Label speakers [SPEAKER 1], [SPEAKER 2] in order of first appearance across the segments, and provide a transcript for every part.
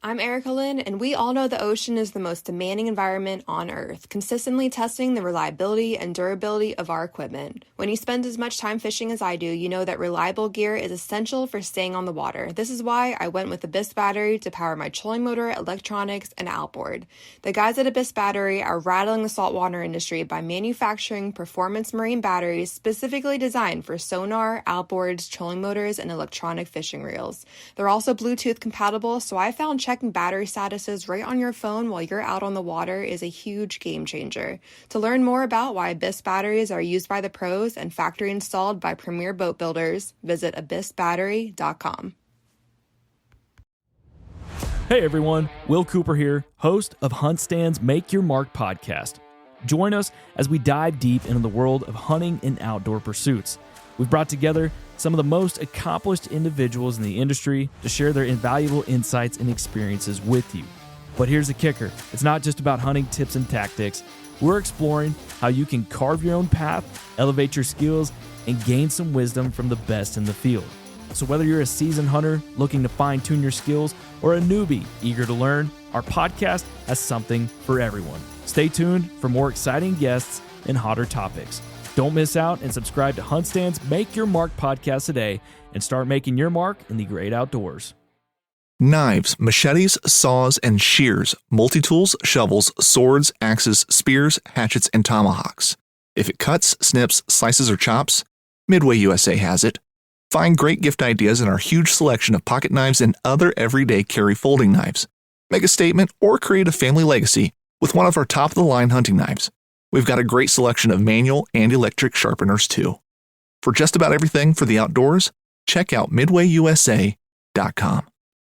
[SPEAKER 1] I'm Erica Lynn, and we all know the ocean is the most demanding environment on Earth, consistently testing the reliability and durability of our equipment. When you spend as much time fishing as I do, you know that reliable gear is essential for staying on the water. This is why I went with the Abyss battery to power my trolling motor, electronics, and outboard. The guys at Abyss Battery are rattling the saltwater industry by manufacturing performance marine batteries specifically designed for sonar, outboards, trolling motors, and electronic fishing reels. They're also Bluetooth compatible, so I found checking battery statuses right on your phone while you're out on the water is a huge game changer. To learn more about why Abyss batteries are used by the pros and factory installed by premier boat builders, visit abyssbattery.com.
[SPEAKER 2] Hey everyone, Will Cooper here, host of HuntStand's Make Your Mark podcast. Join us as we dive deep into the world of hunting and outdoor pursuits. We've brought together some of the most accomplished individuals in the industry to share their invaluable insights and experiences with you. But here's the kicker. It's not just about hunting tips and tactics. We're exploring how you can carve your own path, elevate your skills, and gain some wisdom from the best in the field. So whether you're a seasoned hunter looking to fine-tune your skills or a newbie eager to learn, our podcast has something for everyone. Stay tuned for more exciting guests and hotter topics. Don't miss out and subscribe to HuntStand's Make Your Mark podcast today and start making your mark in the great outdoors.
[SPEAKER 3] Knives, machetes, saws, and shears, multi-tools, shovels, swords, axes, spears, hatchets, and tomahawks. If it cuts, snips, slices, or chops, Midway USA has it. Find great gift ideas in our huge selection of pocket knives and other everyday carry folding knives. Make a statement or create a family legacy with one of our top-of-the-line hunting knives. We've got a great selection of manual and electric sharpeners, too. For just about everything for the outdoors, check out MidwayUSA.com.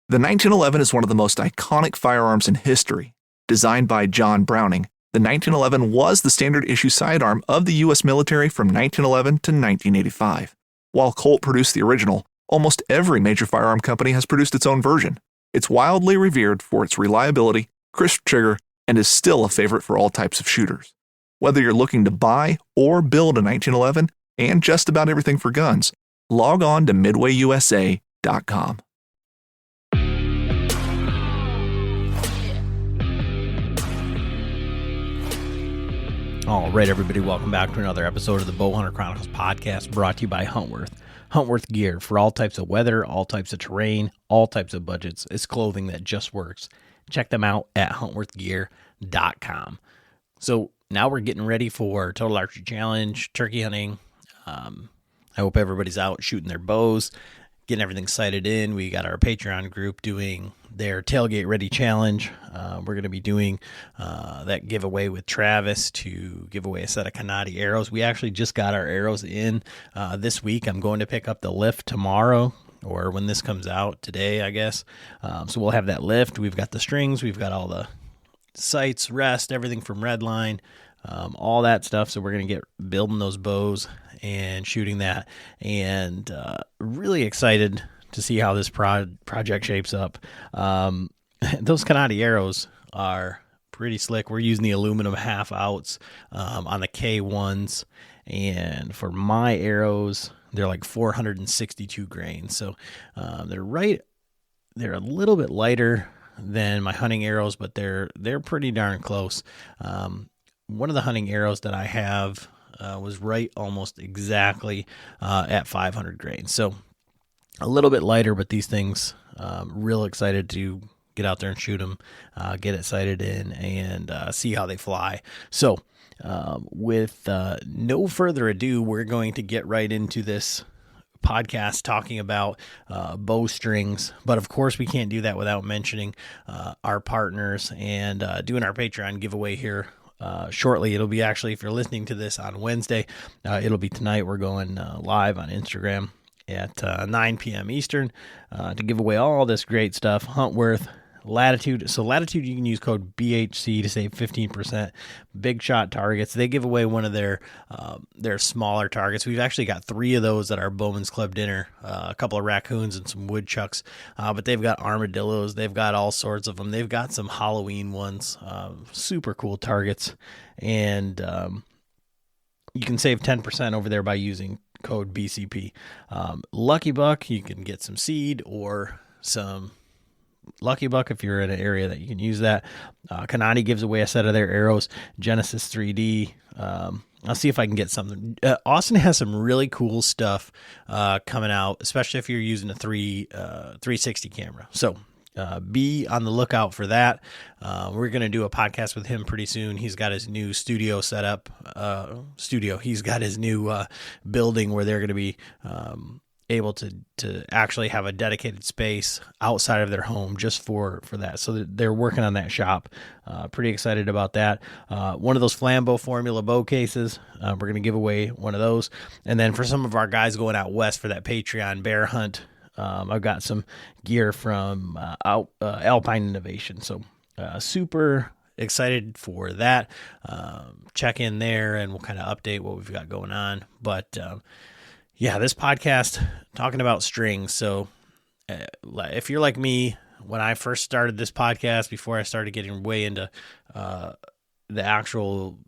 [SPEAKER 3] The 1911 is one of the most iconic firearms in history. Designed by John Browning, the 1911 was the standard issue sidearm of the U.S. military from 1911 to 1985. While Colt produced the original, almost every major firearm company has produced its own version. It's wildly revered for its reliability, crisp trigger, and is still a favorite for all types of shooters. Whether you're looking to buy or build a 1911 and just about everything for guns, log on to MidwayUSA.com.
[SPEAKER 4] All right, everybody, welcome back to another episode of the Bowhunter Chronicles podcast brought to you by Huntworth. Huntworth gear for all types of weather, all types of terrain, all types of budgets. It's clothing that just works. Check them out at huntworthgear.com. So now we're getting ready for Total Archery Challenge, turkey hunting. I hope everybody's out shooting their bows, getting everything sighted in. We got our Patreon group doing their Tailgate Ready Challenge. We're going to be doing that giveaway with Travis to give away a set of Kanadi arrows. We actually just got our arrows in this week. I'm going to pick up the lift tomorrow, or when this comes out today, I guess. So we'll have that lift. We've got the strings. We've got all the sights, rest, everything from Redline, all that stuff. So we're going to get building those bows and shooting that, and really excited to see how this project shapes up. Those Kanadi arrows are pretty slick. We're using the aluminum half outs on the K1s, and for my arrows, they're like 462 grains. So they're a little bit lighter than my hunting arrows, but they're pretty darn close. One of the hunting arrows that I have was right almost exactly at 500 grains. So a little bit lighter, but these things, real excited to get out there and shoot them, get it sighted in, and see how they fly. So with no further ado, we're going to get right into this podcast talking about bowstrings, but of course we can't do that without mentioning our partners and doing our Patreon giveaway here shortly. It'll be actually, if you're listening to this on Wednesday, it'll be tonight. We're going live on Instagram at 9 p.m. Eastern to give away all this great stuff. Huntworth, Latitude. So Latitude, you can use code BHC to save 15%. Big Shot targets. They give away one of their smaller targets. We've actually got 3 of those at our Bowman's Club dinner. A couple of raccoons and some woodchucks. But they've got armadillos. They've got all sorts of them. They've got some Halloween ones. Super cool targets. And you can save 10% over there by using code BCP. Lucky Buck, you can get some seed or some lucky buck if you're in an area that you can use that. Kanani gives away a set of their arrows, Genesis 3D. I'll see if I can get something. Austin has some really cool stuff coming out, especially if you're using a 360 camera. So be on the lookout for that. We're going to do a podcast with him pretty soon. He's got his new studio set up. He's got his new building where they're going to be able to actually have a dedicated space outside of their home just for that. So they're working on that shop. Pretty excited about that. One of those Flambeau Formula bow cases, we're going to give away one of those. And then for some of our guys going out west for that Patreon bear hunt, I've got some gear from Alpine Innovation. So super excited for that. Check in there and we'll kind of update what we've got going on. But yeah, this podcast talking about strings. So if you're like me, when I first started this podcast, before I started getting way into the actual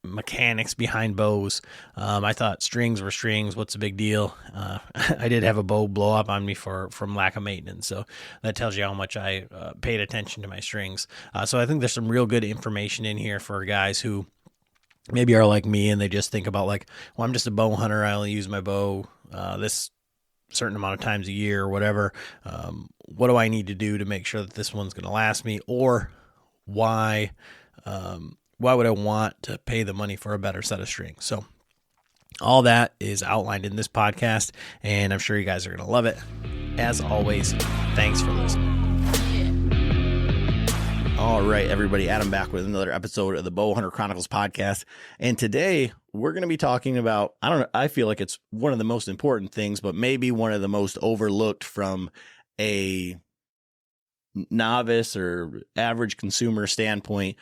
[SPEAKER 4] mechanics behind bows, I thought strings were strings. What's the big deal? I did have a bow blow up on me from lack of maintenance. So that tells you how much I paid attention to my strings. So I think there's some real good information in here for guys who maybe are like me and they just think about like, well, I'm just a bow hunter. I only use my bow this certain amount of times a year or whatever. What do I need to do to make sure that this one's going to last me? Or why would I want to pay the money for a better set of strings? So all that is outlined in this podcast, and I'm sure you guys are going to love it. As always, thanks for listening. All right, everybody, Adam back with another episode of the Bowhunter Chronicles podcast. And today we're going to be talking about, I feel like it's one of the most important things, but maybe one of the most overlooked from a novice or average consumer standpoint,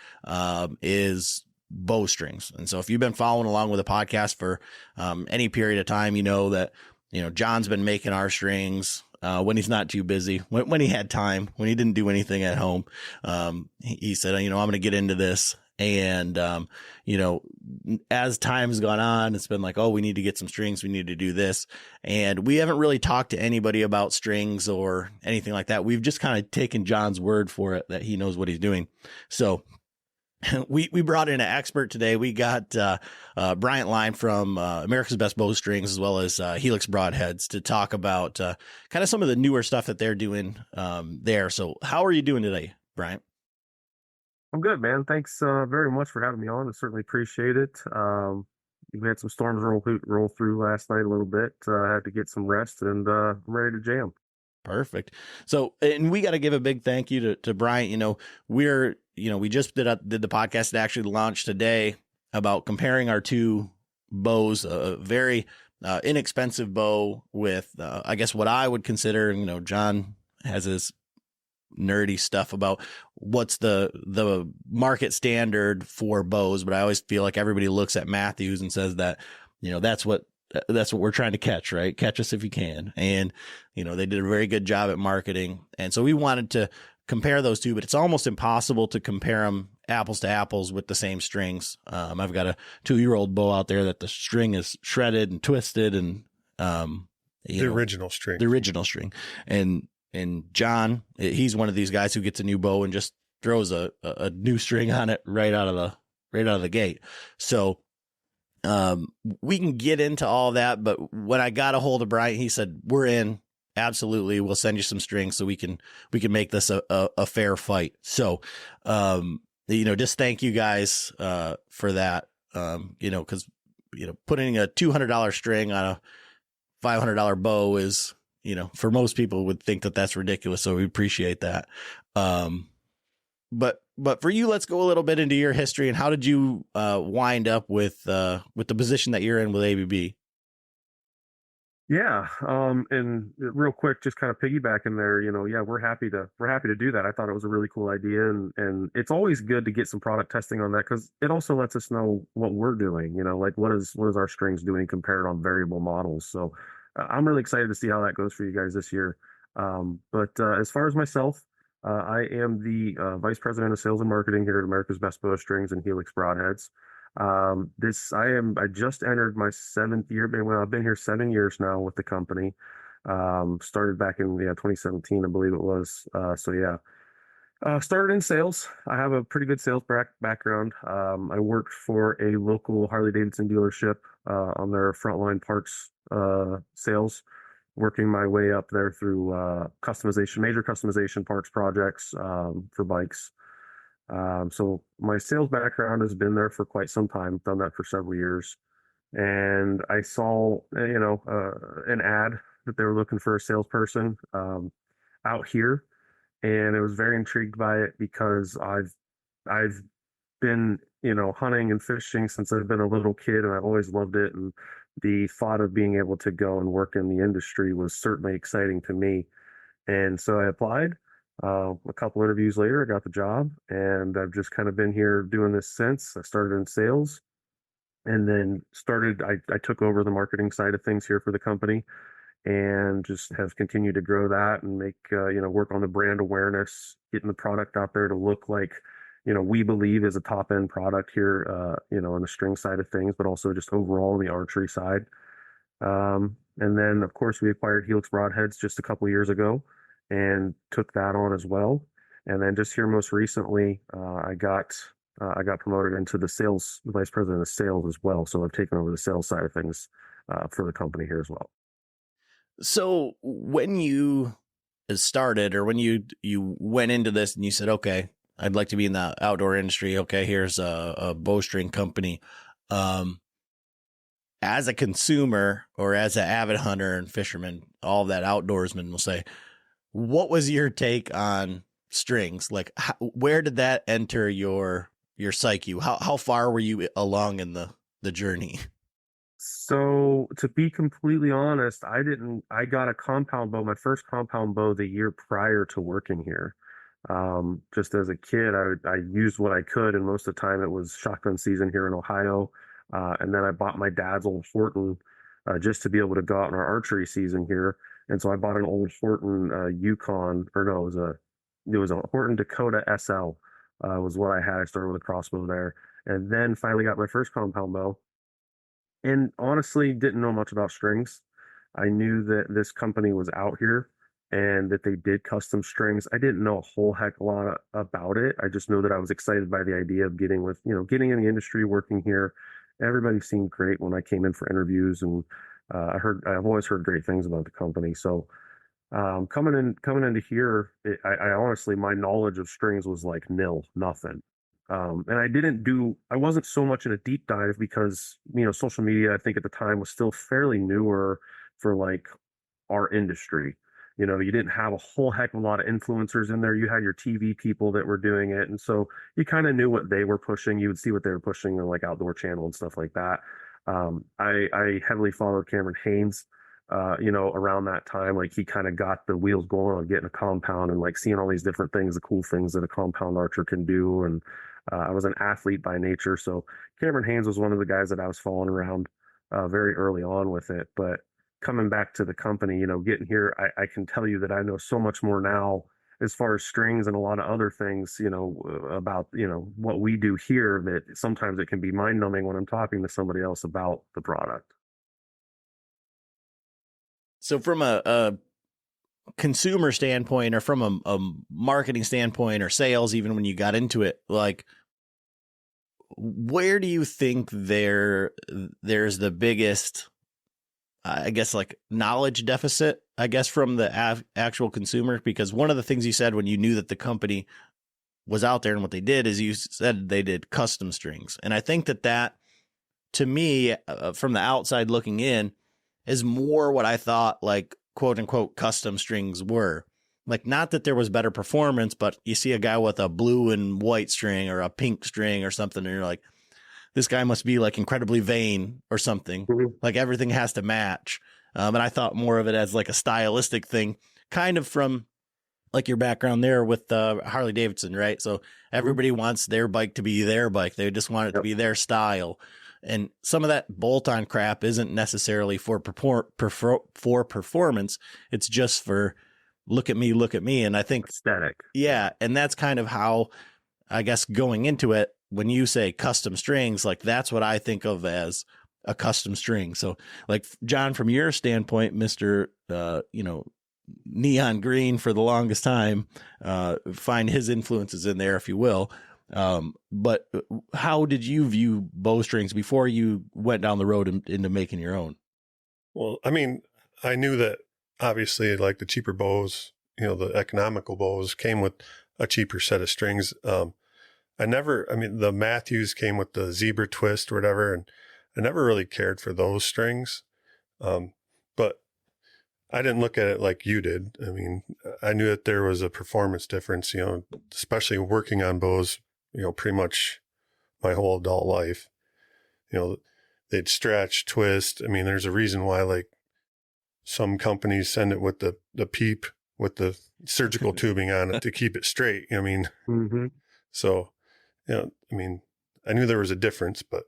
[SPEAKER 4] is bowstrings. And so if you've been following along with the podcast for any period of time, you know that, John's been making our strings when he's not too busy, when he had time, when he didn't do anything at home. He said, I'm going to get into this. And, as time's gone on, it's been like, oh, we need to get some strings. We need to do this. And we haven't really talked to anybody about strings or anything like that. We've just kind of taken John's word for it that he knows what he's doing. So we brought in an expert today. We got Bryant Lyon from America's Best Bowstrings, as well as Helix Broadheads, to talk about kind of some of the newer stuff that they're doing there. So how are you doing today, Bryant?
[SPEAKER 5] I'm good, man. Thanks very much for having me on. I certainly appreciate it. We had some storms roll through last night a little bit. I had to get some rest, and I'm ready to jam.
[SPEAKER 4] Perfect. So, and we got to give a big thank you to Bryant. We just did the podcast that actually launched today about comparing our two bows, a very inexpensive bow with, I guess what I would consider, John has his nerdy stuff about what's the market standard for bows, but I always feel like everybody looks at Matthews and says that, that's what we're trying to catch, right? Catch us if you can. And, they did a very good job at marketing. And so we wanted to compare those two, but it's almost impossible to compare them apples to apples with the same strings. I've got a 2-year-old bow out there that the string is shredded and twisted and,
[SPEAKER 6] the original string.
[SPEAKER 4] And John, he's one of these guys who gets a new bow and just throws a new string on it right out of the gate. So, we can get into all that, but when I got a hold of Bryant, he said, we're in. Absolutely. We'll send you some strings so we can make this a fair fight. So, just thank you guys, for that. Cause, putting a $200 string on a $500 bow is, for most people would think that that's ridiculous. So we appreciate that. But for you, let's go a little bit into your history and how did you wind up with the position that you're in with ABB?
[SPEAKER 5] Yeah. And real quick, just kind of piggybacking there, we're happy to do that. I thought it was a really cool idea, and it's always good to get some product testing on that because it also lets us know what we're doing. Like what is our strings doing compared on variable models. So I'm really excited to see how that goes for you guys this year. But as far as myself, I am the Vice President of Sales and Marketing here at America's Best Bowstrings and Helix Broadheads. I just entered my 7th year. I've been here 7 years now with the company. Started back in 2017, I believe it was. Started in sales. I have a pretty good sales background. I worked for a local Harley-Davidson dealership on their frontline parts sales, working my way up there through major customization parts projects for bikes. So my sales background has been there for quite some time. Done that for several years, and I saw an ad that they were looking for a salesperson out here, and I was very intrigued by it because I've been hunting and fishing since I've been a little kid, and I've always loved it. And the thought of being able to go and work in the industry was certainly exciting to me. And so I applied. A couple interviews later, I got the job, and I've just kind of been here doing this since. I started in sales, and then I took over the marketing side of things here for the company, and just have continued to grow that and make work on the brand awareness, getting the product out there to look like we believe is a top end product here, on the string side of things, but also just overall on the archery side. And then of course we acquired Helix Broadheads just a couple years ago and took that on as well. And then just here most recently, I got promoted into the vice president of sales as well. So I've taken over the sales side of things for the company here as well.
[SPEAKER 4] So when you started, or when you went into this and you said, okay, I'd like to be in the outdoor industry. Okay, here's a bowstring company. As a consumer or as an avid hunter and fisherman, all that outdoorsman will say, what was your take on strings? Like, where did that enter your psyche? How far were you along in the journey?
[SPEAKER 5] So to be completely honest, I got a compound bow, my first compound bow the year prior to working here. Just as a kid, I used what I could, and most of the time it was shotgun season here in Ohio. And then I bought my dad's old Horton just to be able to go out in our archery season here. And so I bought an old Horton Yukon, or no, it was a Horton Dakota SL was what I had. I started with a crossbow there, and then finally got my first compound bow. And honestly, didn't know much about strings. I knew that this company was out here and that they did custom strings. I didn't know a whole heck of a lot about it. I just know that I was excited by the idea of getting in the industry, working here. Everybody seemed great when I came in for interviews, and I've always heard great things about the company. So coming into here, I honestly, my knowledge of strings was like nothing. And I wasn't so much in a deep dive because, social media, I think at the time was still fairly newer for like our industry. You didn't have a whole heck of a lot of influencers in there. You had your TV people that were doing it. And so you kind of knew what they were pushing. You would see what they were pushing on like Outdoor Channel and stuff like that. I heavily followed Cameron Haynes, around that time. Like he kind of got the wheels going on getting a compound and like seeing all these different things, the cool things that a compound archer can do. And I was an athlete by nature. So Cameron Haynes was one of the guys that I was following around very early on with it. But coming back to the company, getting here, I can tell you that I know so much more now as far as strings and a lot of other things, about, what we do here, that sometimes it can be mind numbing when I'm talking to somebody else about the product.
[SPEAKER 4] So from a consumer standpoint, or from a marketing standpoint, or sales, even when you got into it, like, where do you think there's the biggest, I guess, like knowledge deficit, I guess, from the actual consumer? Because one of the things you said when you knew that the company was out there and what they did is you said they did custom strings. And I think that to me, from the outside looking in, is more what I thought like quote unquote custom strings were. Like, not that there was better performance, but you see a guy with a blue and white string or a pink string or something, and you're like, this guy must be like incredibly vain or something. Mm-hmm. Like everything has to match. And I thought more of it as like a stylistic thing, kind of from like your background there with Harley Davidson, right? So everybody wants their bike to be their bike. They just want it to be their style. And some of that bolt-on crap isn't necessarily for performance. It's just for look at me. And I think
[SPEAKER 5] aesthetic.
[SPEAKER 4] Yeah. And that's kind of how, I guess, going into it, when you say custom strings, like that's what I think of as a custom string. So like, John, from your standpoint, Mr. neon green for the longest time. Find his influences in there, if you will. But how did you view bowstrings before you went down the road into making your own?
[SPEAKER 6] Well, I mean, I knew that obviously like the cheaper bows, the economical bows came with a cheaper set of strings. The Matthews came with the zebra twist or whatever, and I never really cared for those strings. But I didn't look at it like you did. I mean, I knew that there was a performance difference, especially working on bows, pretty much my whole adult life. They'd stretch, twist. I mean, there's a reason why like some companies send it with the PEEP with the surgical tubing on it to keep it straight. I mean, so, I mean, I knew there was a difference, but.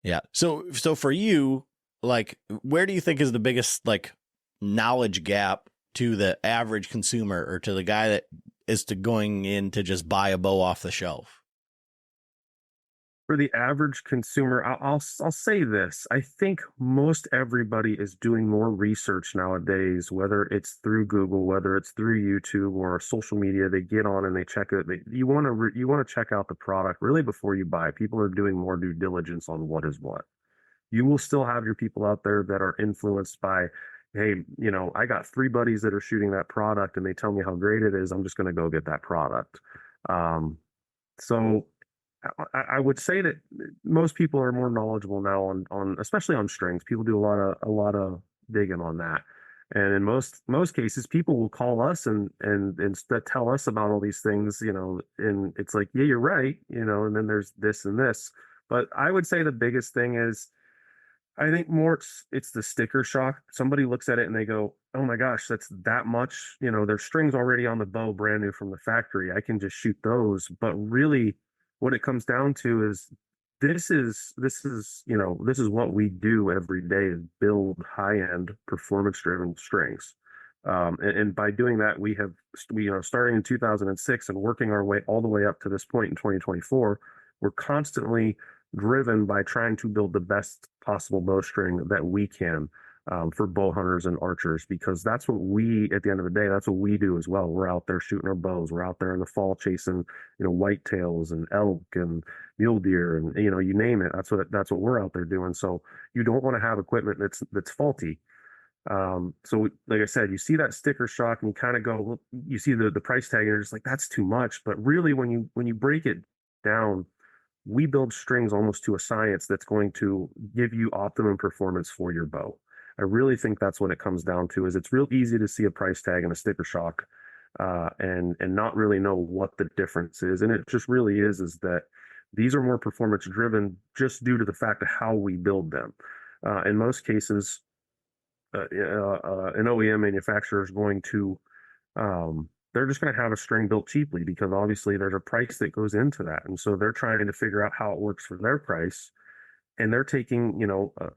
[SPEAKER 4] Yeah. So for you, like, where do you think is the biggest, like, knowledge gap to the average consumer or to the guy that is going in to just buy a bow off the shelf?
[SPEAKER 5] For the average consumer, I'll say this. I think most everybody is doing more research nowadays, whether it's through Google, whether it's through YouTube or social media. They get on and they check it. You want to check out the product really before you buy. People are doing more due diligence on what is what. You will still have your people out there that are influenced by, hey, I got 3 buddies that are shooting that product and they tell me how great it is. I'm just going to go get that product. So I would say that most people are more knowledgeable now on especially on strings. People do a lot of digging on that, and in most cases, people will call us and tell us about all these things, and it's like, yeah, you're right, and then there's this and this. But I would say the biggest thing is, I think more it's the sticker shock. Somebody looks at it and they go, oh my gosh, that's that much. There's strings already on the bow, brand new from the factory. I can just shoot those. But really, what it comes down to is this is what we do every day, is build high-end performance-driven strings. And by doing that, we starting in 2006 and working our way all the way up to this point in 2024, we're constantly driven by trying to build the best possible bowstring that we can for bow hunters and archers, because that's what at the end of the day, that's what we do as well. We're out there shooting our bows. We're out there in the fall chasing, whitetails and elk and mule deer and, you name it. That's what we're out there doing. So you don't want to have equipment that's faulty. So like I said, you see that sticker shock and you kind of go, well, you see the price tag and you're just like, that's too much. But really when you break it down, we build strings almost to a science that's going to give you optimum performance for your bow. I really think that's what it comes down to. Is it's real easy to see a price tag and a sticker shock and not really know what the difference is. And it just really is that these are more performance driven just due to the fact of how we build them. In most cases, an OEM manufacturer is going to they're just going to have a string built cheaply, because obviously there's a price that goes into that. And so they're trying to figure out how it works for their price. And they're taking,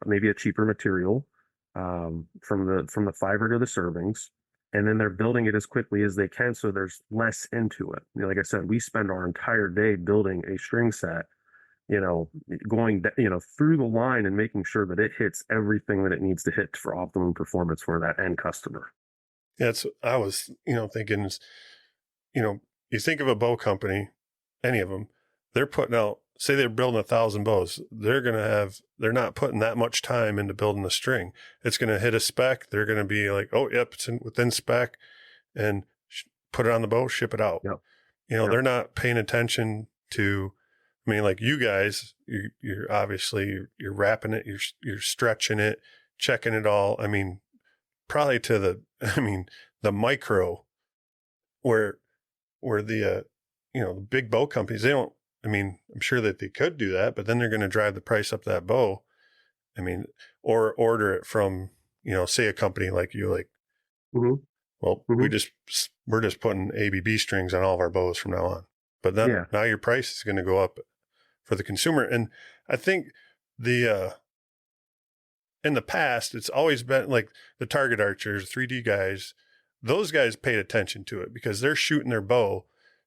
[SPEAKER 5] maybe a cheaper material from the fiber to the servings, and then they're building it as quickly as they can. So there's less into it. Like I said, we spend our entire day building a string set, going, through the line and making sure that it hits everything that it needs to hit for optimum performance for that end customer.
[SPEAKER 6] Yeah, I was, thinking is, you think of a bow company, any of them, they're putting out, say they're building 1,000 bows. They're not putting that much time into building the string. It's going to hit a spec. They're going to be like, oh, yep, it's within spec, and put it on the bow, ship it out. Yep. They're not paying attention to, like you guys, you're obviously, you're wrapping it, you're stretching it, checking it all. Probably to the micro where the, the big bow companies, they don't, I'm sure that they could do that, but then they're going to drive the price up that bow. Or order it from, say a company like you, like, well, we're just putting ABB strings on all of our bows from now on. But then now your price is going to go up for the consumer. And I think in the past, it's always been like the target archers, 3D guys, those guys paid attention to it because they're shooting their bow,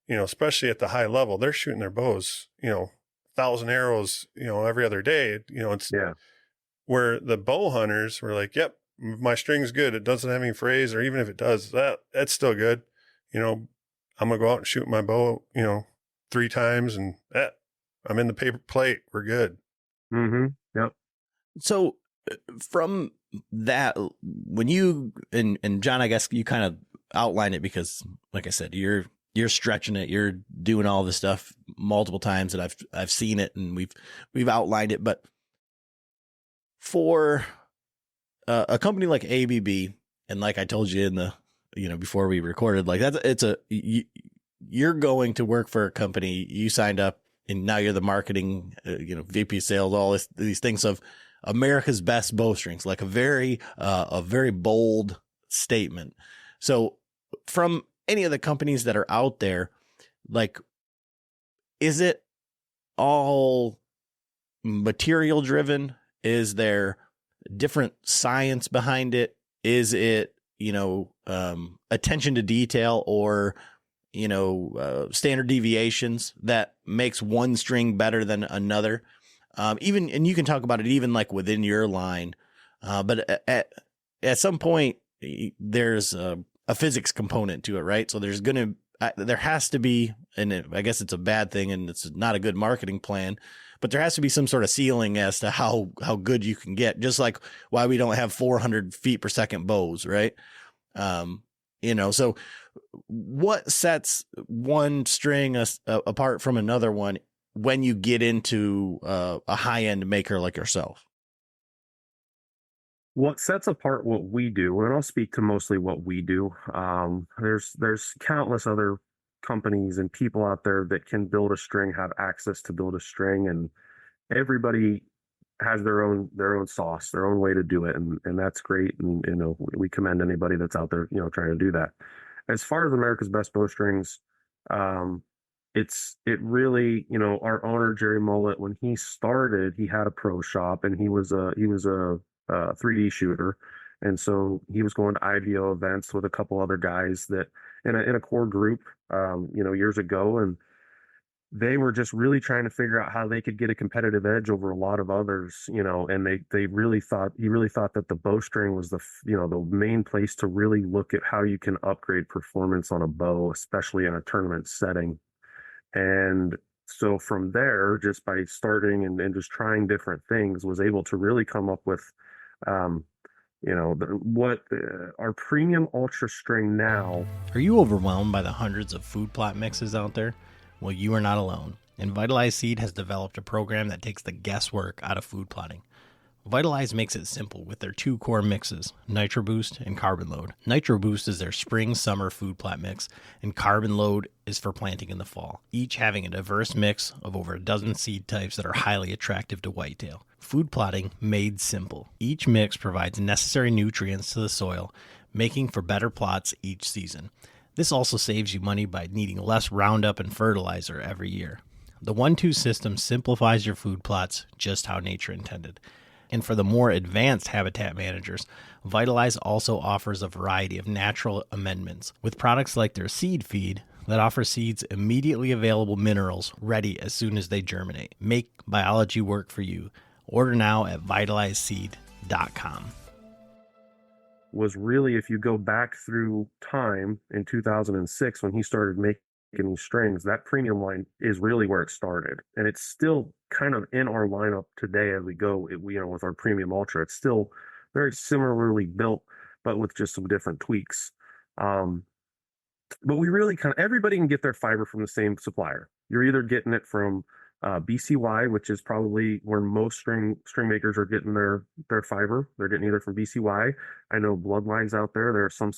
[SPEAKER 6] especially at the high level, they're shooting their bows, 1,000 arrows, every other day, it's where the bow hunters were like, yep, my string's good, it doesn't have any frays, or even if it does, that's still good. I'm gonna go out and shoot my bow, 3 times, and I'm in the paper plate. We're good.
[SPEAKER 5] Mm-hmm. Yep.
[SPEAKER 4] So from that, when you and John, I guess you kind of outlined it because, like I said, you're stretching it, you're doing all this stuff multiple times, and I've seen it, and we've outlined it. But for a company like ABB, and like I told you in the before we recorded, like you're going to work for a company, you signed up, and now you're the marketing, VP of sales, all these things of America's Best Bowstrings, like a very bold statement. So from any of the companies that are out there, like, is it all material driven? Is there different science behind it? Is it, attention to detail or, standard deviations that makes one string better than another? And you can talk about it even like within your line. But at some point there's a physics component to it, right? So there has to be, and I guess it's a bad thing and it's not a good marketing plan, but there has to be some sort of ceiling as to how good you can get, just like why we don't have 400 feet per second bows, right? So what sets one string apart from another one when you get into a high-end maker like yourself?
[SPEAKER 5] What sets apart what we do, and I'll speak to mostly what we do. There's countless other companies and people out there that can build a string, have access to build a string, and everybody has their own sauce, their own way to do it, and that's great. And we commend anybody that's out there trying to do that. As far as America's Best Bowstrings, it really, our owner Jerry Mullet, when he started, he had a pro shop, and he was a 3D shooter, and so he was going to IBO events with a couple other guys that in a core group, years ago, and they were just really trying to figure out how they could get a competitive edge over a lot of others, and he really thought that the bowstring was the main place to really look at how you can upgrade performance on a bow, especially in a tournament setting. And so from there, just by starting and just trying different things, was able to really come up with, our premium ultra string now.
[SPEAKER 4] Are you overwhelmed by the hundreds of food plot mixes out there? Well, you are not alone. And Vitalize Seed has developed a program that takes the guesswork out of food plotting. Vitalize makes it simple with their 2 core mixes, Nitro Boost and Carbon Load. Nitro Boost is their spring-summer food plot mix, and Carbon Load is for planting in the fall, each having a diverse mix of over a dozen seed types that are highly attractive to whitetail. Food plotting made simple. Each mix provides necessary nutrients to the soil, making for better plots each season. This also saves you money by needing less Roundup and fertilizer every year. The 1-2 system simplifies your food plots just how nature intended. And for the more advanced habitat managers, Vitalize also offers a variety of natural amendments with products like their seed feed that offer seeds immediately available minerals ready as soon as they germinate. Make biology work for you. Order now at vitalizeseed.com.
[SPEAKER 5] Was really, if you go back through time in 2006 when he started making these strings, that premium line is really where it started, and it's still kind of in our lineup today as we go. With our premium ultra, it's still very similarly built, but with just some different tweaks. But we really everybody can get their fiber from the same supplier. You're either getting it from BCY, which is probably where most string makers are getting their fiber. They're getting either from BCY. I know Bloodline's out there. There are some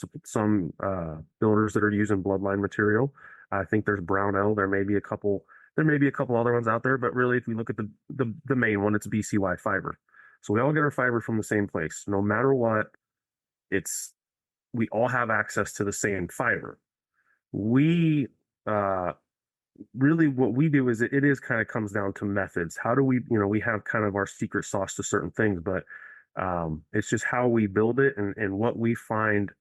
[SPEAKER 5] builders that are using Bloodline material. I think there's Brownell. There may be a couple other ones out there, but really, if we look at the main one, it's BCY fiber. So we all get our fiber from the same place. No matter what, we all have access to the same fiber. We really, what we do is it is kind of comes down to methods. How do we have kind of our secret sauce to certain things, but it's just how we build it and what we find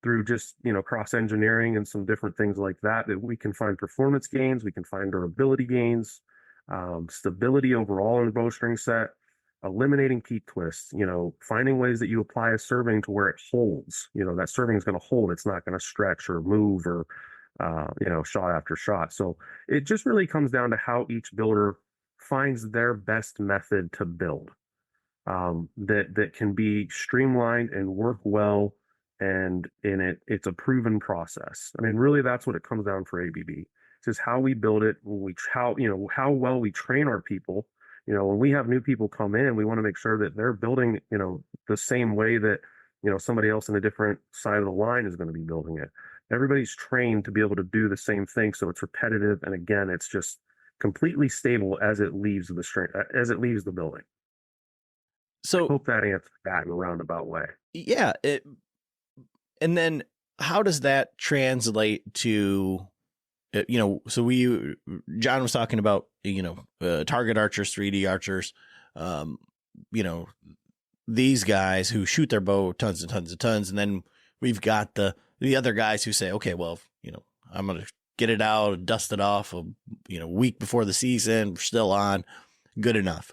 [SPEAKER 5] through just cross engineering and some different things like that we can find performance gains, we can find durability gains, stability overall in the bowstring set. eliminating peak twists, finding ways that you apply a serving to where it holds, that serving is going to hold. It's not going to stretch or move or, shot after shot. So it just really comes down to how each builder finds their best method to build, that can be streamlined and work well. And it's a proven process. I mean, really, that's what it comes down for ABB. It's just how we build it, how well we train our people. When we have new people come in, we want to make sure that they're building, the same way that, somebody else in a different side of the line is going to be building it. Everybody's trained to be able to do the same thing. So it's repetitive. And again, it's just completely stable as it leaves the building.
[SPEAKER 4] So
[SPEAKER 5] I hope that answers that in a roundabout way.
[SPEAKER 4] Yeah. And then how does that translate to, so John was talking about, target archers, 3D archers, these guys who shoot their bow tons and tons and tons. And then we've got the other guys who say, okay, well, I'm going to get it out, dust it off, week before the season, we're still on, good enough.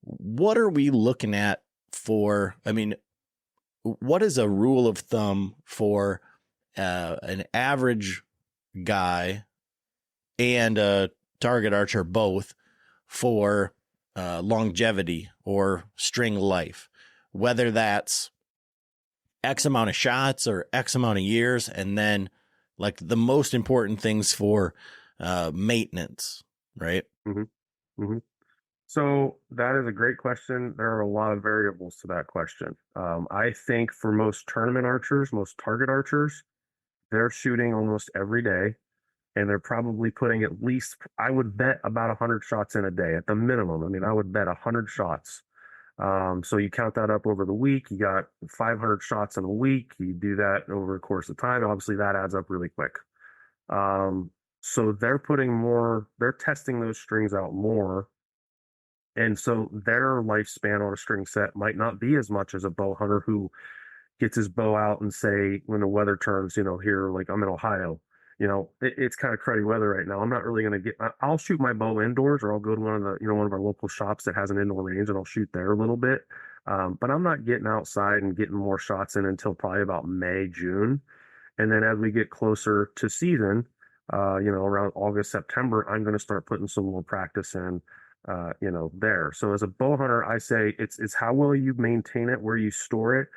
[SPEAKER 4] What are we looking at for, what is a rule of thumb for an average guy and a target archer both for longevity or string life, whether that's X amount of shots or X amount of years, and then like the most important things for maintenance, right?
[SPEAKER 5] Mm-hmm. Mm-hmm. So that is a great question. There are a lot of variables to that question. I think for most tournament archers, most target archers, they're shooting almost every day, and they're probably putting at least, I would bet, about 100 shots in a day at the minimum. I mean, I would bet 100 shots. So you count that up over the week, you got 500 shots in a week. You do that over the course of time. Obviously, that adds up really quick. So they're testing those strings out more. And so their lifespan on a string set might not be as much as a bow hunter who gets his bow out and say, when the weather turns, here, like I'm in Ohio, it's kind of cruddy weather right now. I'm not really going to I'll shoot my bow indoors, or I'll go to one of our local shops that has an indoor range, and I'll shoot there a little bit. But I'm not getting outside and getting more shots in until probably about May, June. And then as we get closer to season, around August, September, I'm going to start putting some more practice in, there. So as a bow hunter, I say it's how well you maintain it, where you store it.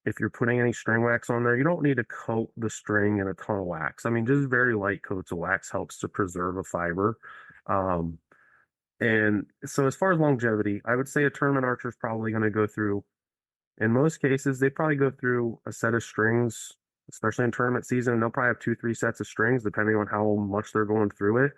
[SPEAKER 5] If you're putting any string wax on there, you don't need to coat the string in a ton of wax. I mean, just very light coats of wax helps to preserve a fiber. And so as far as longevity, I would say a tournament archer is probably going to go through, in most cases, they probably go through a set of strings, especially in tournament season, and they'll probably have 2-3 sets of strings, depending on how much they're going through it.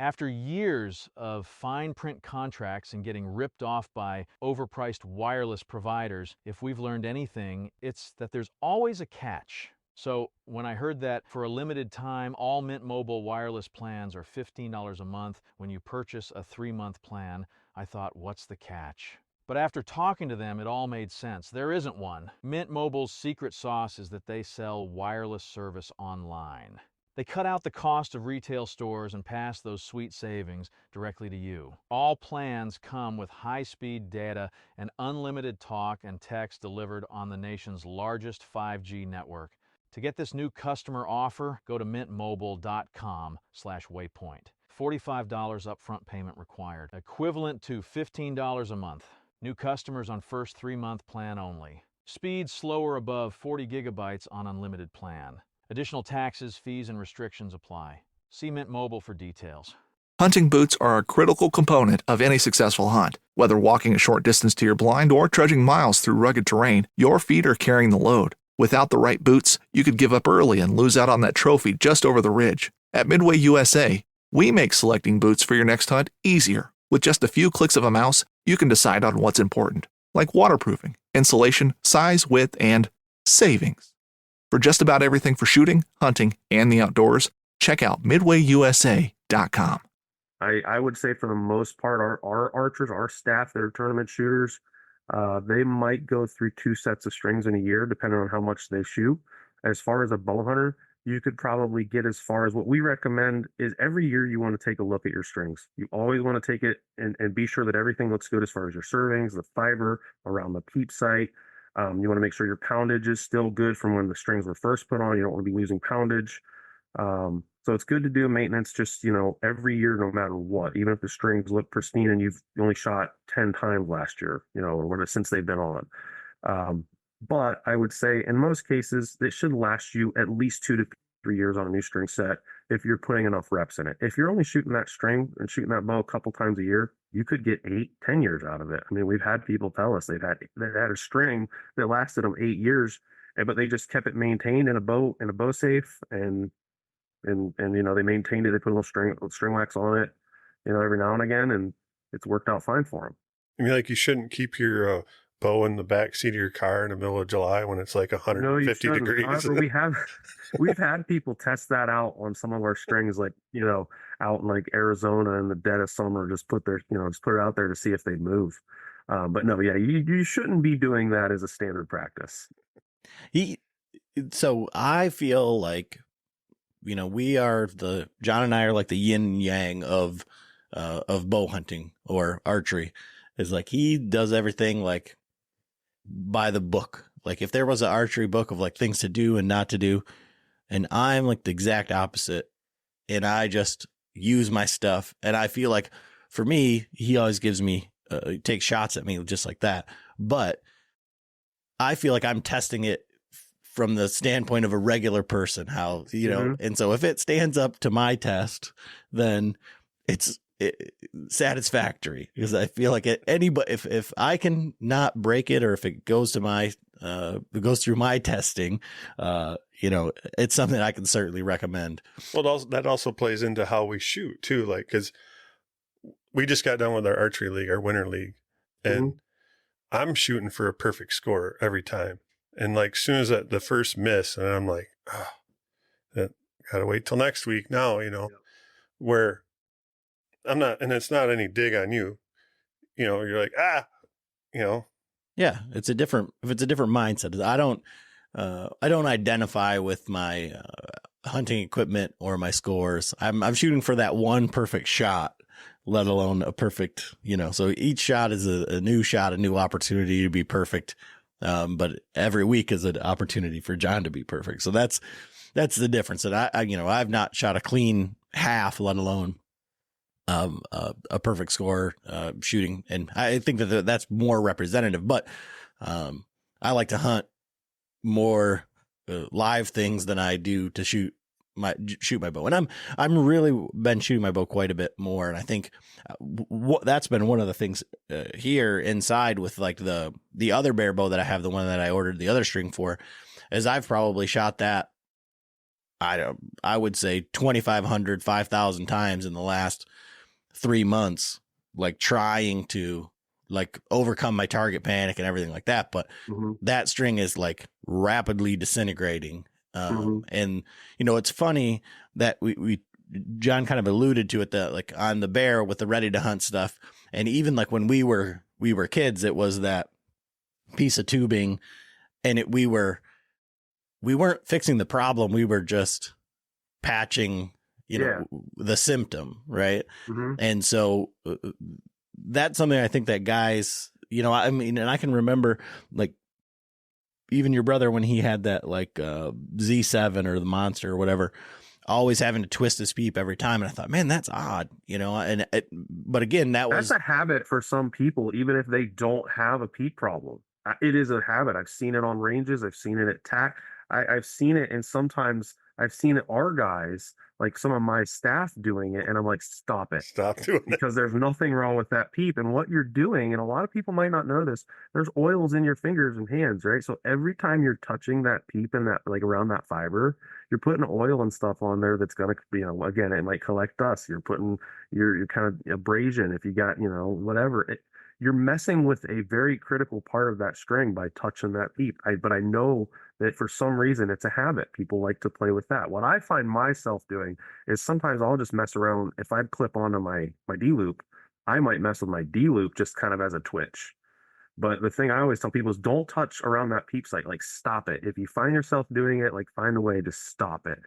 [SPEAKER 7] After years of fine print contracts and getting ripped off by overpriced wireless providers, if we've learned anything, it's that there's always a catch. So when I heard that for a limited time, all Mint Mobile wireless plans are $15 a month when you purchase a 3-month plan, I thought, what's the catch? But after talking to them, it all made sense. There isn't one. Mint Mobile's secret sauce is that they sell wireless service online. They cut out the cost of retail stores and pass those sweet savings directly to you. All plans come with high-speed data and unlimited talk and text delivered on the nation's largest 5G network. To get this new customer offer, go to mintmobile.com/waypoint. $45 upfront payment required, equivalent to $15 a month. New customers on first 3-month plan only. Speed slower above 40 gigabytes on unlimited plan. Additional taxes, fees, and restrictions apply. See Mint Mobile for details.
[SPEAKER 3] Hunting boots are a critical component of any successful hunt. Whether walking a short distance to your blind or trudging miles through rugged terrain, your feet are carrying the load. Without the right boots, you could give up early and lose out on that trophy just over the ridge. At Midway USA, we make selecting boots for your next hunt easier. With just a few clicks of a mouse, you can decide on what's important, like waterproofing, insulation, size, width, and savings. For just about everything for shooting, hunting, and the outdoors, check out MidwayUSA.com.
[SPEAKER 5] I would say for the most part, our archers, our staff that are tournament shooters, they might go through 2 sets of strings in a year, depending on how much they shoot. As far as a bow hunter, you could probably get as far as what we recommend is every year you want to take a look at your strings. You always want to take it and be sure that everything looks good as far as your servings, the fiber around the peep site. You want to make sure your poundage is still good from when the strings were first put on. You don't want to be losing poundage. So it's good to do maintenance just, every year, no matter what, even if the strings look pristine and you've only shot 10 times last year, or whatever, since they've been on. But I would say in most cases, it should last you at least 2 to 3 years on a new string set if you're putting enough reps in it. If you're only shooting that string and shooting that bow a couple times a year, you could get 8, 10 years out of it. I mean, we've had people tell us they had a string that lasted them 8 years, but they just kept it maintained in a bow safe and they maintained it. They put a little string wax on it, every now and again, and it's worked out fine for them.
[SPEAKER 6] I mean, like you shouldn't keep your bow in the back seat of your car in the middle of July when it's like 150 degrees.
[SPEAKER 5] However, we've had people test that out on some of our strings, like, out in like Arizona in the dead of summer, just put it out there to see if they'd move. But no, yeah, you shouldn't be doing that as a standard practice.
[SPEAKER 4] So I feel like, John and I are like the yin and yang of bow hunting or archery. Is like he does everything like by the book. Like if there was an archery book of like things to do and not to do, and I'm like the exact opposite, and I just use my stuff. And I feel like for me, he always gives me takes shots at me just like that. But I feel like I'm testing it from the standpoint of a regular person, how, and so if it stands up to my test, then it's satisfactory, because I feel like anybody, if I can not break it, or if it goes to my, it goes through my testing, it's something I can certainly recommend.
[SPEAKER 6] Well, that also plays into how we shoot too. Like, cause we just got done with our archery league, our winter league, and I'm shooting for a perfect score every time. And like, as soon as the first miss, and I'm like, gotta wait till next week now, where I'm not, and it's not any dig on you, you're like,
[SPEAKER 4] Yeah, if it's a different mindset. I don't identify with my hunting equipment or my scores. I'm shooting for that one perfect shot, let alone a perfect, so each shot is a new shot, a new opportunity to be perfect. But every week is an opportunity for John to be perfect. So that's the difference. That I've not shot a clean half, let alone a perfect score shooting. And I think that that's more representative, but I like to hunt more live things than I do to shoot my bow. And I'm really been shooting my bow quite a bit more. And I think that's been one of the things here inside with like the other bear bow that I have, the one that I ordered the other string for, is I've probably shot that, I would say 2,500, 5,000 times in the last 3 months, like trying to like overcome my target panic and everything like that. But that string is like rapidly disintegrating. And it's funny that we John kind of alluded to it, that like on the bear with the ready to hunt stuff. And even like when we were kids, it was that piece of tubing, and we weren't fixing the problem. We were just patching, the symptom. Right. And so that's something I think that guys, and I can remember like, even your brother, when he had that like Z7 or the Monster or whatever, always having to twist his peep every time. And I thought, man, that's odd, but again, that's
[SPEAKER 5] a habit for some people, even if they don't have a peep problem. It is a habit. I've seen it on ranges. I've seen it at TAC. I've seen it, and sometimes I've seen our guys, like some of my staff, doing it, and I'm like, stop it.
[SPEAKER 6] Stop doing it.
[SPEAKER 5] Because there's nothing wrong with that peep. And what you're doing, and a lot of people might not know this, there's oils in your fingers and hands, right? So every time you're touching that peep and that, like around that fiber, you're putting oil and stuff on there that's going to be, again, it might collect dust. You're putting your kind of abrasion, if you got, whatever. You're messing with a very critical part of that string by touching that peep. But I know that for some reason it's a habit. People like to play with that. What I find myself doing is sometimes I'll just mess around. If I clip onto my D loop, I might mess with my D loop just kind of as a twitch. But the thing I always tell people is don't touch around that peep sight. Like, stop it. If you find yourself doing it, like, find a way to stop it.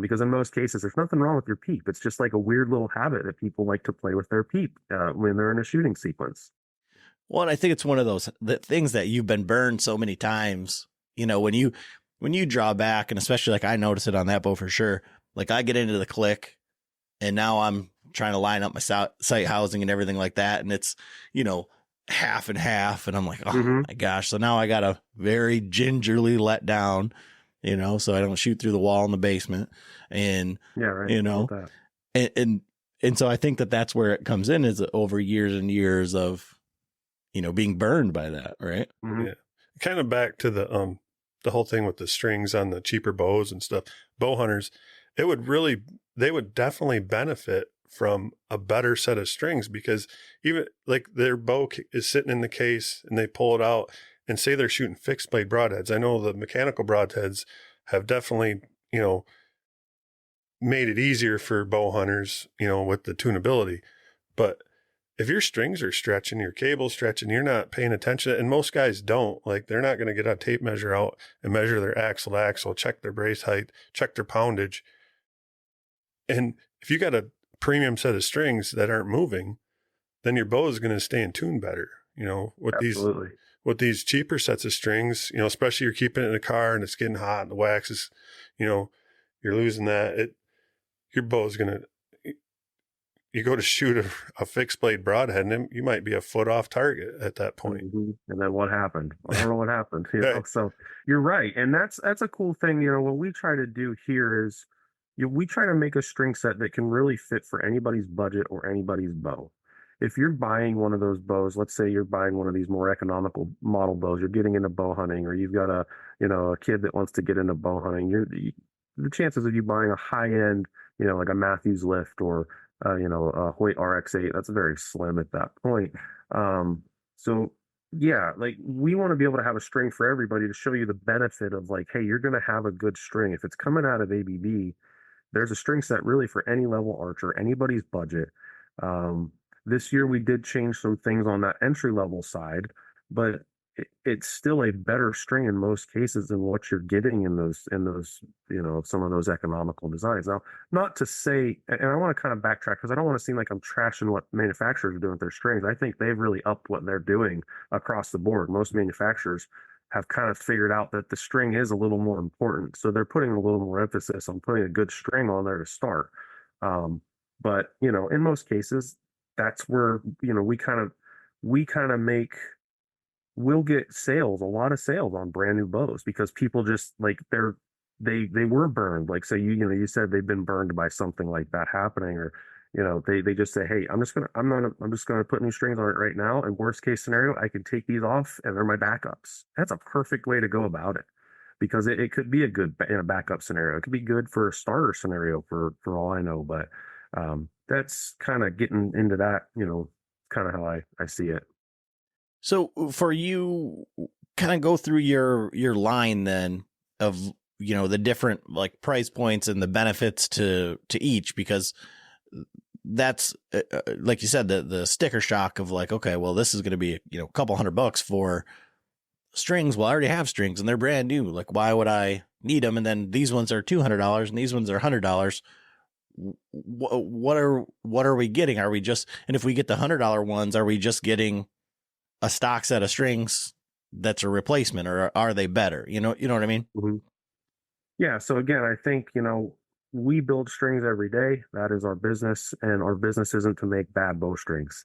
[SPEAKER 5] Because in most cases, there's nothing wrong with your peep. It's just like a weird little habit that people like to play with their peep when they're in a shooting sequence.
[SPEAKER 4] Well, and I think it's one of those things that you've been burned so many times. You know, when you draw back, and especially like I notice it on that bow for sure. Like I get into the click, and now I'm trying to line up my sight housing and everything like that, and it's, you know, half and half, and I'm like, oh my gosh. So now I gotta very gingerly let down, you know, so I don't shoot through the wall in the basement, and
[SPEAKER 5] Yeah, right.
[SPEAKER 4] you know, and so I think that's where it comes in, is over years and years of, you know, being burned by that, right?
[SPEAKER 6] Yeah, kind of back to the whole thing with the strings on the cheaper bows and stuff. Bow hunters, they would definitely benefit from a better set of strings, because even like their bow is sitting in the case and they pull it out and say they're shooting fixed blade broadheads. I know the mechanical broadheads have definitely, you know, made it easier for bow hunters, you know, with the tunability. But if your strings are stretching, your cable's stretching, you're not paying attention, and most guys don't, like they're not going to get a tape measure out and measure their axle to axle, check their brace height, check their poundage. And if you got a premium set of strings that aren't moving, then your bow is going to stay in tune better. You know, with these cheaper sets of strings, you know, especially you're keeping it in a car and it's getting hot and the wax is, you know, you're losing that. Your bow is going to, you go to shoot a fixed blade broadhead and you might be a foot off target at that point.
[SPEAKER 5] And then what happened? I don't know what happened. You know? So you're right. And that's a cool thing. You know, what we try to do here is we try to make a string set that can really fit for anybody's budget or anybody's bow. If you're buying one of those bows, let's say you're buying one of these more economical model bows, you're getting into bow hunting, or you've got a kid that wants to get into bow hunting, the chances of you buying a high end, you know, like a Matthews Lift or a Hoyt RX8, that's very slim at that point. So yeah, like we want to be able to have a string for everybody to show you the benefit of, like, hey, you're going to have a good string. If it's coming out of ABB, there's a string set really for any level archer, anybody's budget. This year we did change some things on that entry level side, but it's still a better string in most cases than what you're getting in those, you know, some of those economical designs. Now, not to say, and I want to kind of backtrack because I don't want to seem like I'm trashing what manufacturers are doing with their strings. I think they've really upped what they're doing across the board. Most manufacturers have kind of figured out that the string is a little more important. So they're putting a little more emphasis on putting a good string on there to start. But, you know, in most cases, that's where, you know, we kind of make, we'll get a lot of sales on brand new bows because people just like they were burned. Like, say you said they've been burned by something like that happening, or, you know, they just say, hey, I'm just gonna put new strings on it right now. And worst case scenario, I can take these off and they're my backups. That's a perfect way to go about it, because it could be a good in a backup scenario. It could be good for a starter scenario for all I know. But that's kind of getting into that, you know, kind of how I see it.
[SPEAKER 4] So for you, kind of go through your line then of, you know, the different like price points and the benefits to each, because that's like you said, the sticker shock of like, okay, well, this is going to be, you know, a couple $100 for strings. Well, I already have strings and they're brand new. Like, why would I need them? And then these ones are $200 and these ones are $100. What are we getting? Are we just, and if we get the $100 ones, are we just getting a stock set of strings that's a replacement, or are they better? You know what I mean?
[SPEAKER 5] Mm-hmm. Yeah. So again, I think, you know, we build strings every day. That is our business, and our business isn't to make bad bowstrings.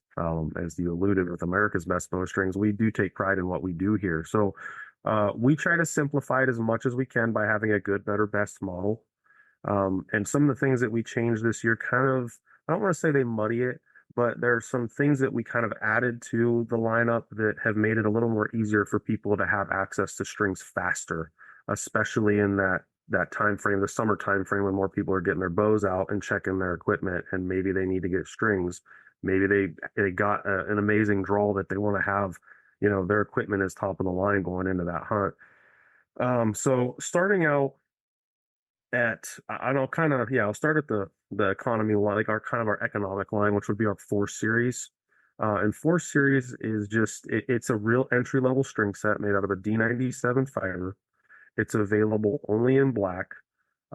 [SPEAKER 5] As you alluded with America's Best Bowstrings, we do take pride in what we do here. So we try to simplify it as much as we can by having a good, better, best model. And some of the things that we changed this year kind of, I don't want to say they muddy it, but there are some things that we kind of added to the lineup that have made it a little more easier for people to have access to strings faster, especially in that time frame, the summer time frame, when more people are getting their bows out and checking their equipment, and maybe they need to get strings. Maybe they got an amazing draw that they want to have, you know, their equipment is top of the line going into that hunt. So starting out I'll start at the economy line, like our economic line, which would be our 4 series. And 4 Series is just, it's a real entry level string set made out of a D97 fiber. It's available only in black.